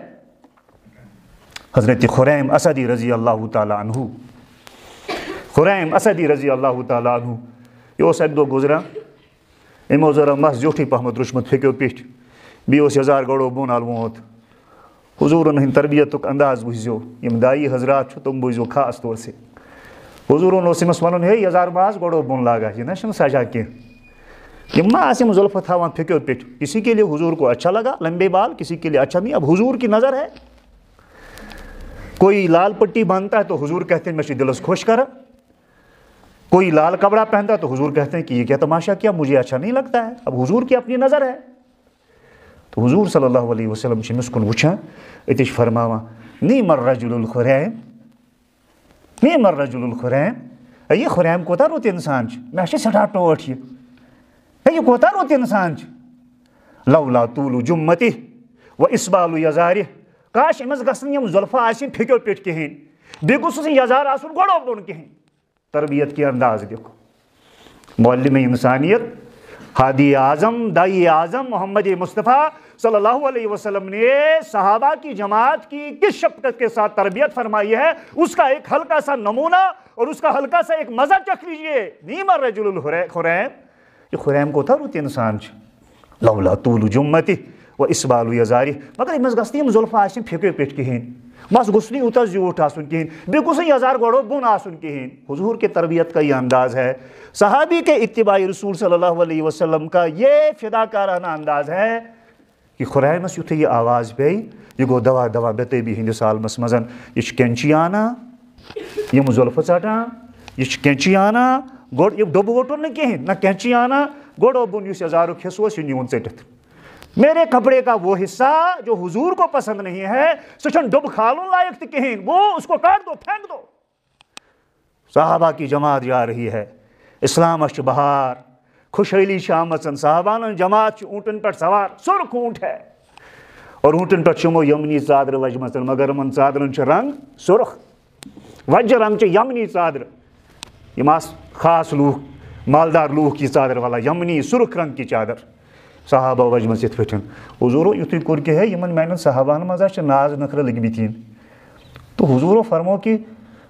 حضرت خریم اسدی رضی اللہ تعالیٰ عنہ خریم اسدی رضی اللہ تعالیٰ عنہ یہ اوس اکہِ دۄہ گُزران أمۍ اوس ذرا مس زیوٗٹھٕے پہمتھ روچمُت پھیٚکیو پیٚٹھۍ بیٚیہِ اوس یزار گۄڈو بۄن الومُت حضوٗرن ہٕنٛدۍ تربیتُک انداز وٕچھزیو یِم دایی حضرات چھُ تِم بوٗززیو خاص طور سے حضوٗرن اوس أمِس وَنُن ہے یزار ما آس گۄڈو بۄن لاگان یہِ نہ چھُنہٕ سجا کینٛہہ یِم ما آسہٕ یِم زُلفہٕ تھاوان پھیٚکیو پیٚٹھۍ کسی کے لیے حضور کو اچھا لگا لمبے بال کسی کے لیے اچھا نہیں اب حضور کی نظر ہے کوئی لال پٹی باندھتا ہے تو حضور کہتے ہیں میں دلس خوش کرا کوئی لال کپڑا پہنتا تو حضور کہتے ہیں کہ یہ کیا تماشا کیا مجھے اچھا نہیں لگتا ہے اب حضور کی اپنی نظر ہے تو حضور صلی اللہ علیہ وسلم چھِ أمِس کُن وٕچھان أتی چھِ فرماوان نعم الرجل الخریم نعم الرجل الخریم ہے یہ خریم کوتاہ رُت اِنسان چھُ مےٚ چھِ سٮ۪ٹھاہ ٹوٹھ یہِ ہے یہِ کوتاہ رُت اِنسان چھُ لولا طوٗلُ جُمتِہ و اِسبالُ یزارِ کاش أمِس گژھن یِم زُلفہٕ آسٕنۍ پھیٚکیو پیٚٹھۍ کِہیٖنۍ بیٚیہِ گوٚژھُس نہٕ یزار آسُن گۄڈو بۄن کِہیٖنۍ تربیت کے انداز دیکھو معلم انسانیت ہادی اعظم دائی اعظم محمد مصطفیٰ صلی اللہ علیہ وسلم نے صحابہ کی جماعت کی کس شفقت کے ساتھ تربیت فرمائی ہے اس کا ایک ہلکا سا نمونہ اور اس کا ہلکا سا ایک مزہ چکھ لیجئے نعم الرجل الخریم یہ خریم کو تھا رُت انسان لولا طول جمتی و اسبال یزاری مگر امس گژھِ نہٕ زُلفہٕ آسٕنۍ فِکرِ پیٚٹھۍ کِہیٖنۍ مس گوٚژھ نہٕ یوٗتاہ زیوٗٹھ آسُن کِہیٖنۍ بیٚیہِ گوٚژھ نہٕ یزار گۄڈو بۄن آسُن کِہیٖنۍ حضور کے تربیت کا یہ انداز ہے صحابی کے اتباع رسول صلی اللہ علیہ وسلم کا یہ فدا کارانہ انداز ہے کہ خُرایمس یُتھُے یہ آواز پیٚیہِ یہ گوٚو دوا دوا بےتٲبی ہِنٛدِس عالمس منٛز یہِ چھِ کینچی انان یِم زُلفہٕ ژٹان یہ چھِ کینچی انان گۄڈٕ یہِ ڈوٚبہٕ ووٚٹُن نہٕ کِہیٖنۍ نہ کینچی انان گۄڈو بۄن یُس یزارُک حصہٕ اوس یہِ نیوٗن ژٔٹِتھ میرے کپڑے کا وہ حصہ جو حضور کو پسند نہیں ہے سُہ چھُنہٕ ڈُبہٕ کھالُن لائق تہِ کِہیٖنۍ وہ اس کو کاٹ دو پھینک دو صحابہ کی جماعت جا رہی ہے اسلامس چھِ بہار خوشحٲلی چھِ آمٕژ صحابہن ہٕنٛز جماعت چھِ اونٹن پٮ۪ٹھ سوار سُرخ اونٹ ہے اور اونٹن پٮ۪ٹھ چھِ یِمو یمنی ژادرٕ وجمژٕ مگر یِمن ژادرن چھُ رنگ سُرخ وجہِ رنگ چھِ یمنی ژادرٕ یِم آسہٕ خاص لوٗکھ مالدار لوٗکھ یہِ ژادر والا یمنی سُرخ رنگ کی چادر صحابہ وجمژ یِتھ پٲٹھۍ حضوٗرو یُتھُے کوٚر کہِ ہے یِمن میانٮ۪ن صحابہن منٛز چھِ ناز نخرٕ لٔگمٕتۍ تو حضورو فرمو کہ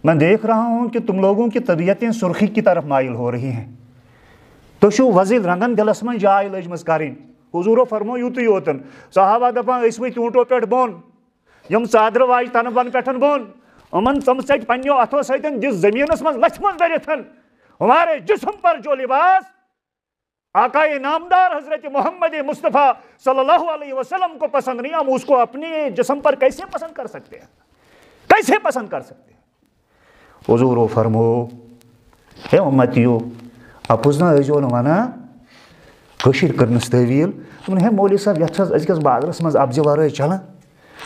میں دیکھ رہا ہوں کہ تم لوگوں کی طبیعتیں سرخی کی طرف مائل ہو رہی ہیں تو چھو وزیل رنگن دلس من جائے لجمز کریں حضورو فرمو یوتُے یوتن صحابہ دپان ٲسۍ ؤتھۍ اونٹو پٮ۪ٹھ بۄن یِم ژادرٕ واجہِ تنہٕ بۄن پٮ۪ٹھ بۄن یِمن تِم ژٔٹۍ پننیو اتھو سۭتۍ دِژ زٔمیٖنس منٛز لژھِ منٛز دٔرِتھ ہمارے جسم پر جو لباس آقائے نامدار حضرت محمد مصطفیٰ صلی اللہ علیہ وسلم کو پسند نہیں ہم اس کو اپنے جسم پر کیسے پسند کر سکتے ہیں کیسے پسند کر سکتے ہیں حضور فرمو ہے امتیو اپوز نہ ٲسۍزیو نہٕ ونان کٔشیٖر کٔرنَس تٲویٖل دوٚپُن ہے مولوی صٲب یتھ چھِ حظ أزکِس بازرس منٛز ابزِ ورٲے چلان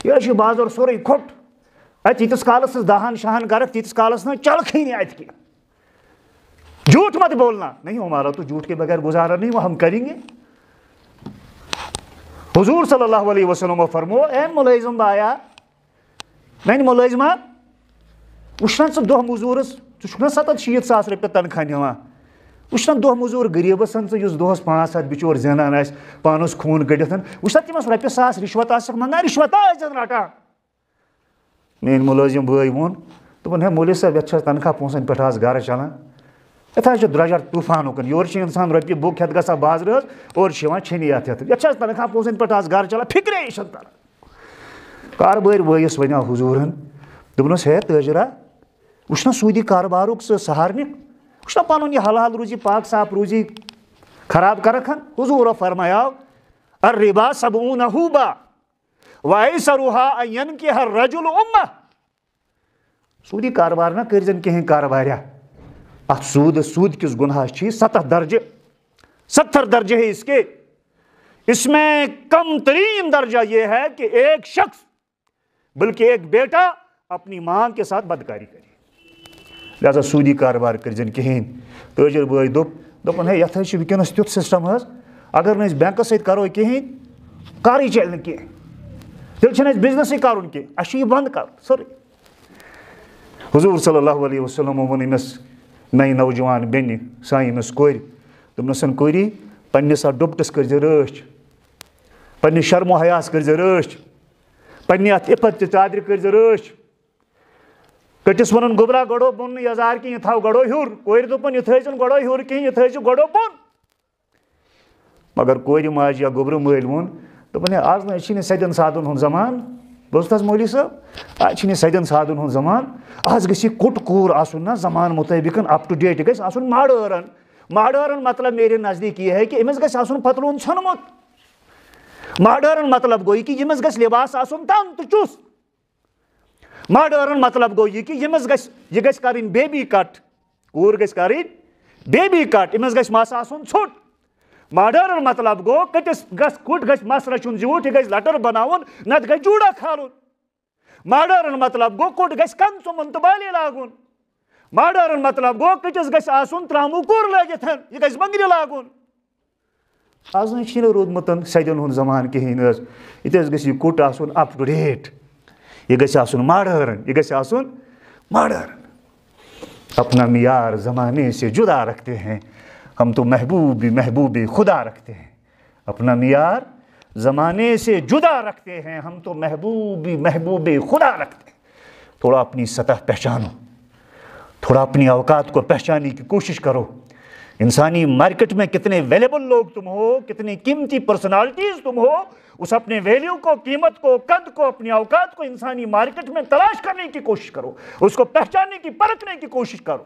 یہِ حظ چھُ بازر سورُے کھوٚٹ اتہِ ییٖتِس کالس نہٕ دہن شاہن کرکھ تیٖتِس کالس نہٕ چلکھٕے نہٕ اتہِ کینٛہہ جھوٹ مت بولنا نہیں ہمارا تو جھوٹ کے بغیر گزارا نہیں وہ ہم کریں گے حضور صلی اللہ علیہ وسلم فرمو اے ملازم بایا میانہِ ملٲزمہ وٕچھنا ژٕ دۄہ موزوٗرس ژٕ چھُکھ نا 70-80 رۄپیہِ تنخواہ نِوان وٕچھنا دۄہ موزوٗر غریٖبس ژٕ یُس دۄہس 500 بِچور زینان آسہِ پانس خوٗن کٔڑِتھ وٕچھنا تٔمِس رۄپیہِ 1000 رِشوت آسٮ۪کھ منگان رِشوتا ٲسۍزٮ۪ن رٹان میٲنۍ مُلٲزِم بٲے ووٚن دوٚپُن ہے مولوی صٲب یتھ چھِ تنخواہ پونٛسن پٮ۪ٹھ آز گرٕ چلان یتھ حظ چھُ درٛۄجر طوٗفان اُکُن یورٕ چھُ انسان رۄپیہِ بُک ہٮ۪تھ گژھان بازرٕ حظ اورٕ چھِ یِوان چھٔنی یتھ ہٮ۪تھ یتھ چھِ حظ تنخواہ پونٛسن پٮ۪ٹھ آز گرٕ چلان فِکرے چھنہٕ تران کاربٲرۍ بٲیِس ونیو حضوٗرن دوٚپنس ہے تٲجرا وٕچھنا سوٗدی کاربارُک سُہ سہارنہِ وٕچھنا پنُن یہِ حلال روزی پاک صاف روزی خراب کرکھ حضوٗرو فرمایاو الربا 70 حوبا وایسرها ان ينكح الرجل امه سوٗدی کاربار نہ کٔرۍزٮ۪ن کِہیٖنۍ کارباریا اتھ سود کس گناہس چھ 70 درجے 70 درجے ہے اس کے اس میں کم ترین درجہ یہ ہے کہ ایک شخص بلکہ ایک بیٹا اپنی ماں کے ساتھ بدکاری کرے لہذا سودی کاربار کرزن کہین تاجر بھائی دوپن ہے یتھ چھ ونکس تیُتھ سسٹم حظ اگر نہ بینکس سۭتۍ کرو کہین کارٕے چلہِ نہٕ کینٛہہ تیٚلہِ چھُنہٕ اَسہِ بِزنسٕے کرُن کینٛہہ اَسہِ چھُ یہِ بنٛد کرُن سورُے حضوٗر صلی اللہ علیہ وسلم ووٚن أمِس نئی نوجوان بیٚنہِ سانہِ أمِس کورِ دوٚپنَسن کوری پننِس اتھ ڈُپٹس کٔرزِ رٲچھ پننِس شرمو حیاس کٔرزِ رٲچھ پننہِ اتھ عفت چہِ ژادرِ کٔرزِ رٲچھ کٔٹِس وَنُن گوٚبرا گۄڈو بۄن نہٕ یزار کینٛہہ یہِ تھاو گۄڈو ہیوٚر کورِ دوٚپُن یہِ تھٲیزٮ۪ن گۄڈو ہیوٚر کینٛہہ یہِ تھٲیزِ گۄڈو بۄن مگر کورِ ماجہِ یا گوٚبرٕ مٲلۍ ووٚن دوٚپُن ہے آز نہٕ چھِنہٕ سیٚدٮ۪ن سادن ہُنٛد زمان بوٗزتھ حظ مولوی صٲب آز چھِنہٕ سیٚدٮ۪ن سادن ہُنٛد زمان آز گژھِ یہِ کوٚٹ کوٗر آسُن نا زمان مُطٲبِق اپ ٹُو ڈیٹ یہِ گژھِ آسُن ماڈٲرٕن ماڈٲرٕن مطلب میرے نزدیٖک یہِ ہے کہ أمِس گژھِ آسُن پتلوٗن ژھیوٚنمُت ماڈٲرٕن مطلب گوٚو یہِ کہ ییٚمِس گژھِ لباس آسُن تنگ تہٕ چُس ماڈٲرٕن مطلب گوٚو یہِ کہ ییٚمِس یہِ گژھِ کرٕنۍ بیبی کٹ کوٗر گژھِ کرٕنۍ بیبی کٹ أمِس گژھِ مس آسُن ژھوٚٹ ماڈٲرٕن مطلب گوٚو کٔٹِس کوٚٹ گژھِ مس رچھُن زیوٗٹھ یہِ گژھِ لٹر بناوُن نتہٕ گژھِ جوٗڈا کھالُن ماڈٲرٕن مطلب گوٚو کوٚٹ گژھِ کن ژوٚمُن تہٕ بالہِ لاگُن ماڈٲرٕن مطلب گوٚو کٔٹِس گژھِ آسُن ترٛاموٗ کوٚر لٲگِتھ یہِ گژھِ بنٛگرِ لاگُن آز نہٕ چھُنہٕ روٗدمُت سیٚدٮ۪ن ہُنٛد زمانہٕ کِہیٖنۍ حظ ییٚتہِ حظ گژھِ یہِ کوٚٹ آسُن اپ ٹُو ڈیٹ یہ گژھِ آسُن ماڈٲرٕن یہ گژھِ آسُن ماڈٲرٕن اپنا معیار زمانے سے جدا رکھتے ہیں ہم تو محبوب خدا رکھتے ہیں اپنا معیار زمانے سے جدا رکھتے ہیں ہم تو محبوب خدا رکھتے ہیں تھوڑا اپنی سطح پہچانو تھوڑا اپنی اوقات کو پہچاننے کی کوشش کرو انسانی مارکیٹ میں کتنے ویلیبل لوگ تم ہو، کتنی قیمتی پرسنالٹیز تم ہو، اس اپنے ویلیو کو، قیمت کو، قد کو، اپنی اوقات کو انسانی مارکیٹ میں تلاش کرنے کی کوشش کرو، اس کو پہچاننے کی، پرکھنے کی کوشش کرو۔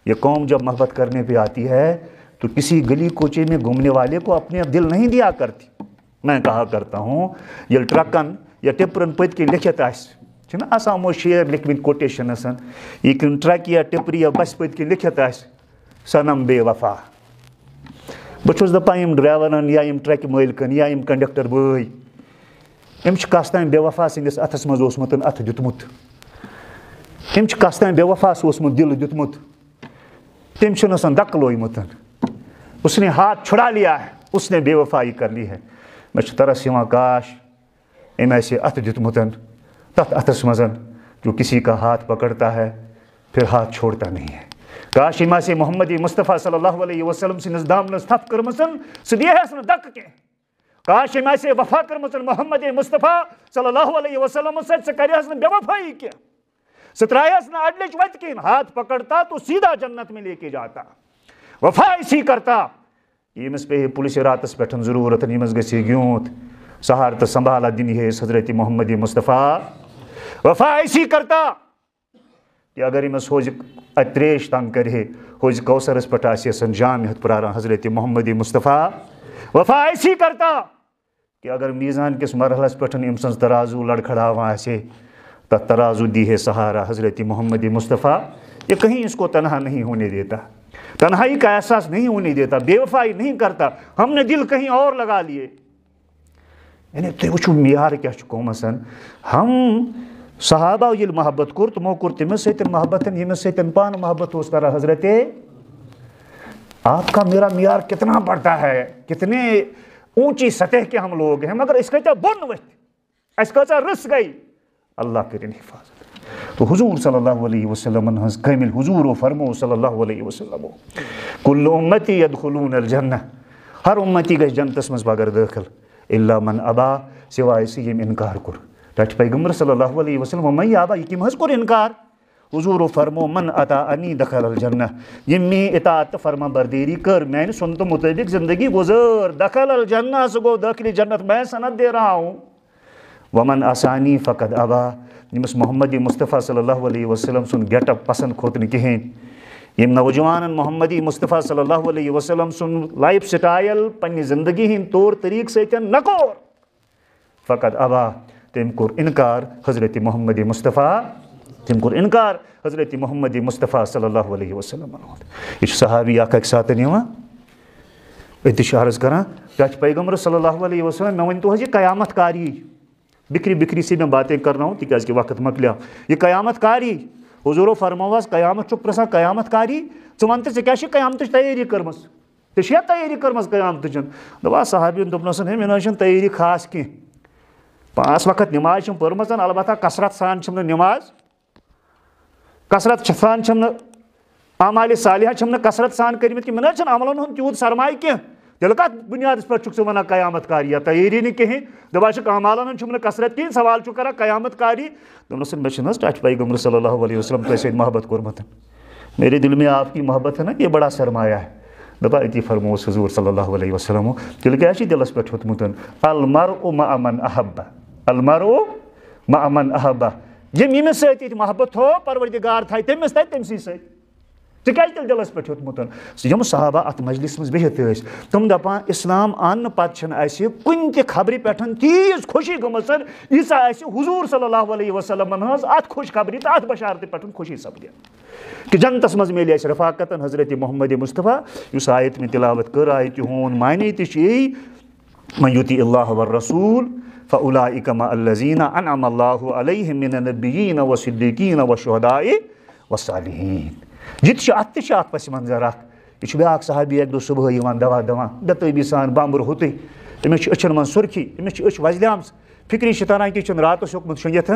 یہ قوم جب محبت کرنے پہ آتی ہے تو کسی گلی کوچے میں گھومنے والے کو اپنے دل نہیں دیا کرتی۔ میں کہا کرتا ہوں یہ ٹرکن یا ٹپرن پت کے لکھت آسان آسان شعر لکھمت کوٹیشن یہ ٹرک یا ٹپر یا بس پت کے لکھت سنم بے وفا۔ بہت دپان ڈرائیورن یا ٹرک مالکن یا کنڈکٹر بھائی ام کس تام بے وفا سندس اتھس مز اتھ دیتمت، ام کس تام بے وفاس دل دیتمت، تم دک لوگمت، اس نے ہاتھ چھڑا لیا ہے، اس نے بے وفائی کر لی ہے۔ میں ترس کاش ام ایسے اتھ دیتمت تت اتھس مز جو کسی کا ہاتھ پکڑتا ہے پھر ہاتھ چھوڑتا نہیں ہے۔ کاش ام سے محمد مصطفیٰ صلی اللہ علیہ وسلم سندس دامنس تھپ کرم سہ دیہس دک کی۔ کاش ام سے وفا کرم محمد مصطفیٰ صلی اللہ علیہ وسلم سہ کرہس بے وفائی کی، سہ ترائیس نہ اڈلچ وت کن، ہاتھ پکڑتا تو سیدھا جنت میں لے کے جاتا۔ وفا اسی کرتا یمس پہ پولیس راتس پہ ضرورت یمس گژھِ گیوت سہار تو سنبھالا دن ہے حضرت محمد مصطفیٰ۔ وفا اسی کرتا کہ اگر یمس ہوز تریش تنگ کرے ہوز کوثرس پہ آسن جام ہتھ پراران حضرت محمد مصطفیٰ۔ وفا اسی کرتا کہ اگر میزان کس مرحلس پہ ام سن ترازو لڑکھڑاواں آسے تت ترازو دی ہے سہارا حضرت محمد مصطفیٰ۔ یہ کہیں اس کو تنہا نہیں ہونے دیتا، تنہائی کا احساس نہیں ہونے دیتا، بے وفائی نہیں کرتا۔ ہم نے دل کہیں اور لگا لیے۔ یعنی تھی وچھو معیار کیا قومس ہم صحابہ یل محبت کور تمو کور تمس سۭتۍ محبت یمس سۭتۍ پانہٕ محبت اوس کران حضرت۔ آپ کا میرا معیار کتنا بڑھتا ہے، کتنے اونچی سطح کے ہم لوگ ہیں، مگر اس کا بن ورتھ اس کا رس گئی۔ اللہ کرن حفاظت۔ تو حضور صلی اللہ علیہ وسلم ہنس کامل حضور و فرمو صلی اللہ علیہ وسلم کل امتی یدخلون الجنہ، ہر امتی گژھِ جنتس مز بغیر داخل الا من ابا، سوائے سے یم انکار کور۔ ٹھٹ پیغمبر صلی اللہ علیہ وسلم من ابا یہ کم حض کور انکار؟ حضور و فرمو من اطاعنی دخل الجنہ، یم میں اطاعت فرما برداری کر، میں نے سنت مطابق زندگی گزار، دخل الجنہ سے گو داخل جنت میں سند دے رہا ہوں۔ ومن عصانی فقد ابا، یمس محمد مصطفیٰ صلی اللہ علیہ وسلم سن گیٹ اپ پسند کھوت نہ کہین، یم نوجوان محمد مصطفیٰ صلی اللہ علیہ وسلم سن لائف سٹائل پنہ زندگی ہند طور طریق سۭتۍ نہ کور، فقد ابا تم کور انکار حضرت محمد مصطفیٰ، تم کور انکار حضرت محمد مصطفیٰ صلی اللہ علیہ وسلم۔ یہ صحابی اک ساتھ اتش عرض کران کیا پیغمبر صلی اللہ علیہ وسلم میں ونتو یہ قیامت کاری، بکری بکری سے میں باتیں کر رہا ہوں تاکہ کہ وقت مکلیو، یہ قیامت کاری حضور فرماواس قیامت چھ پرسان قیامت کاری ث ون تو کیا قیامت تیاری کرمس، ژےٚ تیاری کرمس قیامت چن؟ دپا صحابین دوپنس ہے مے نہ تیاری خاص کی، 5 وقت نماز چھم پرمژ، البتہ کثرت سان چھم نماز، کثرت سان چھم اعمال صالحہ چھم کثرت سان کرمت کہ مے نہ عملن ہند تیوت سرمایہ کی، تیل کت بنیادس پہ ژٕ ونان قیامت کاری یا تیاری نہ کہین، دپان اعمالن ہند چھم کثرت کہین، سوال چھُ کران قیامت کاری؟ دوپنس مے چھُ ٹچ پیغمبر صلی اللہ علیہ وسلم تۄہہِ سۭتۍ محبت کورمت، میرے دل میں آپ کی محبت ہے نا، یہ بڑا سرمایہ ہے۔ دپا اتی فرموس حضور صلی اللہ علیہ وسلم تیل کیا دلس پہ ہوتمت المرء مع من احب، المرء مع من احب، یمس سۭتۍ محبت تھو پروردگار تھایہِ تٔمِس تتہِ تٔمۍ سٕے سۭتۍ، ژےٚ کیازِ تیٚلہِ دلس پہ ہوتمت؟ یم صحابہ ات مجلس مز بہت تم دپان اسلام ان پتہ چھنہٕ اسہِ کُنہِ تہِ خبرِ پٮ۪ٹھ تیٖژ خوشی گٔمٕژ ییٖژاہ اسہِ حضور صلی اللہ علیہ وسلم ہٕنٛز ات خوش خبرِ تہٕ ات بشارتہِ پٮ۪ٹھ خوشی سپدے کہ جنتس مز ملہِ اسہِ رفاقتن حضرت محمد مصطفیٰ، یُس آیت میں تلاوت کٔر آیتہِ ہُنٛد معنی تہِ چھُ یی من یُطیع اللہ والرسول فاولئک مع الذین انعم اللہ علیہم من النبیین والصدیقین والشہداء والصالحین۔ جت ات تہ پس منظر اخ، یہ بیاکھ صحابی ایک دو صبح دوا دوا بےتٲبی سان بامبر ہوتے، أمس أچھن من سرخی، أمس أچھ وزلیمژ، فکری تران کہ راتس ہیوکمت شونگتھ۔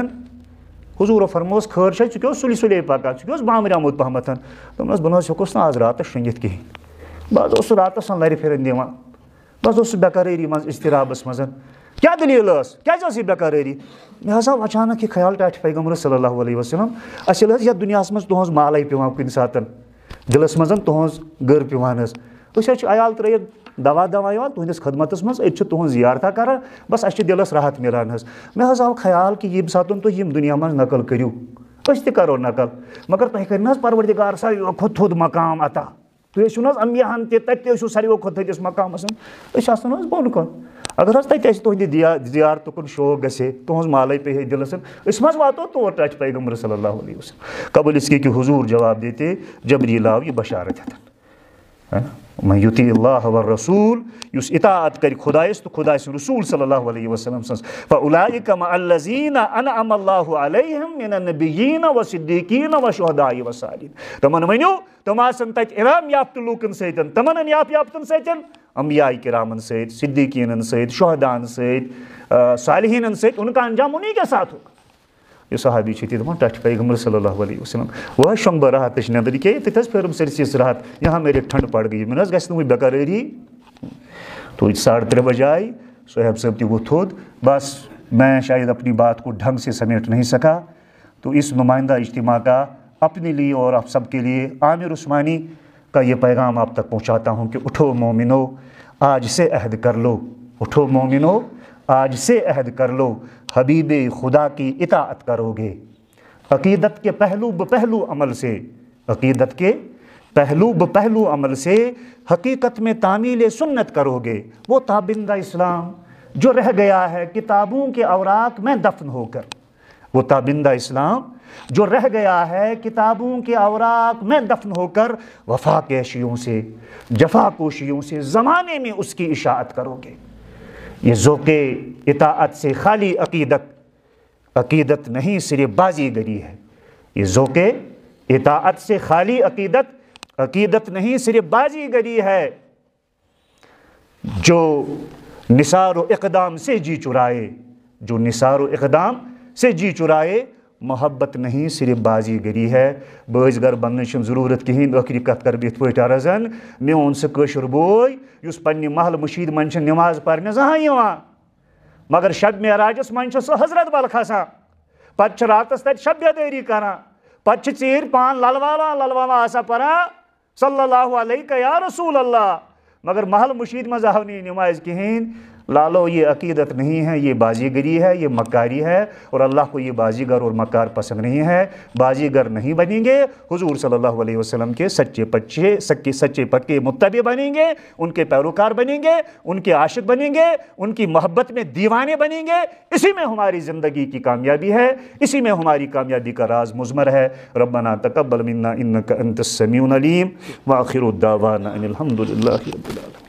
حضور فرموس خیر چھا ژٕ کیٛاہ سُلہِ سُلے پکان، ژٕ کیٛاہ بامبریومُت پہمتھ؟ دوٚپنس بہٕ نہ حظ ہیوٚکُس نہٕ آز راتس شونگتھ کہیٖنۍ، بہٕ حظ اوسُس راتس لرِ پھرن دِوان، بہٕ حظ اوسُس بےقرٲری منٛز اضطرابس منٛز۔ کیا دلیل کیٛازِ ٲس یہِ بےقرٲری؟ مےٚ حظ آو اچانک یہِ خیال ٹاٹھِ پیغمبر صلی اللہ علیہ وسلم اَسہِ ییٚلہِ حظ یتھ دُنیاہس منٛز تُہنٛز مالے پیوان کُنہِ ساتہٕ دلس مز تہذ گر پیوان عیال ترت دوا تہندس خدمتس مز تہذ زیارتہ کران بس اس دلس راحت ملان مے آو خیال کہ یم سات تھی دنیا مز نقل کرو تہ کرو نقل مگر تہ کر پروردگار ساروی کھت تھوٚد مقام عطا تھی ٲسِو امبیاہن تہِ ٲسِو ساروی کھۄتہٕ تھٔدِس مقامس آسان بۄن کُن اگر تتہِ تہندِ زیارتُک کُن شوق گژھِ تہذ مالے پیٚیہِ ہے دلس ما واتو تور ٹچ پیغمبر صلی اللہ علیہ وسلم قبل اس کے کہ حضور جواب دیتے جبریل آو یہ بشارت ہتن من یطیع اللہ والرسول یس اطاعت کر خدایس تو خدا سن رسول صلی اللہ علیہ وسلم سن فاولئک مع الذین انعم اللہ علیہم من النبیین والصدیقین والشہداء والصالحین تمن ونیو تم آسن تت انعام یافتہ لوکن سۭتۍ تمن انعام یافتن سۭتۍ انبیاء کرامن سۭتۍ صدیقین سۭتۍ شہداءن سۭتۍ صالحین سۭتۍ ان کا انجام انہی کے ساتھ ہوگا یہ صحابی دپان ٹچ پیغمبر صلی اللہ علیہ وسلم وہ شونگ بہ راحتچ نندر کہ تتھ پھرم سرسیس راحت یہاں میرے ٹھنڈ پڑ گئی من گھس نہ بےقراری تو 3:30 بجے آئی صہیب صاحب تہ وہ تھوٚد بس میں شاید اپنی بات کو ڈھنگ سے سمیٹ نہیں سکا تو اس نمائندہ اجتماع کا اپنے لیے اور آپ سب کے لیے عامر عثمانی کا یہ پیغام آپ تک پہنچاتا ہوں کہ اٹھو مومنو آج سے عہد کر لو اٹھو مومنو آج سے عہد کر لو حبیب خدا کی اطاعت کرو گے عقیدت کے پہلو بپہلو عمل سے عقیدت کے پہلو بپہلو عمل سے حقیقت میں تعمیل سنت کرو گے وہ تابندہ اسلام جو رہ گیا ہے کتابوں کے اوراق میں دفن ہو کر وہ تابندہ اسلام جو رہ گیا ہے کتابوں کے اوراق میں دفن ہو کر وفا کیشیوں سے جفا کوشیوں سے زمانے میں اس کی اشاعت کرو گے یہ ذوق اطاعت سے خالی عقیدت نہیں صرف بازی گری ہے یہ ذوق اطاعت سے خالی عقیدت نہیں صرف بازی گری ہے جو نثار و اقدام سے جی چرائے جو نثار و اقدام سے جی چرائے محبت نہیں صرف بازی گری ہے باز گر بننے ضرورت کہین ٲخری کت کر بہت پٲٹھۍ عرضن میون سہ کٲشُر بوے یُس پننہِ محل مشید من نماز پرنہِ زانٛہہ یِوان مگر شب معراجس من سہ حضرت بل کھسان پتہٕ چھِ راتس تتہِ شب بیدٲری کران پتہٕ چھِ ژیٖرۍ پان للوالا آسان پران صلی اللہ علیہ یا رسول اللہ مگر محل مشید منٛز آو نہٕ نماز کہین لالو یہ عقیدت نہیں ہے یہ بازی گری ہے یہ مکاری ہے اور اللہ کو یہ بازی گر اور مکار پسند نہیں ہے بازی گر نہیں بنیں گے حضور صلی اللہ علیہ وسلم کے سچے پکے متبع بنیں گے ان کے پیروکار بنیں گے ان کے عاشق بنیں گے ان کی محبت میں دیوانے بنیں گے اسی میں ہماری زندگی کی کامیابی ہے اسی میں ہماری کامیابی کا راز مضمر ہے ربنا تقبل منا انک انت السمیع العلیم وآخر الدعوانا ان الحمد للہ رب العالمین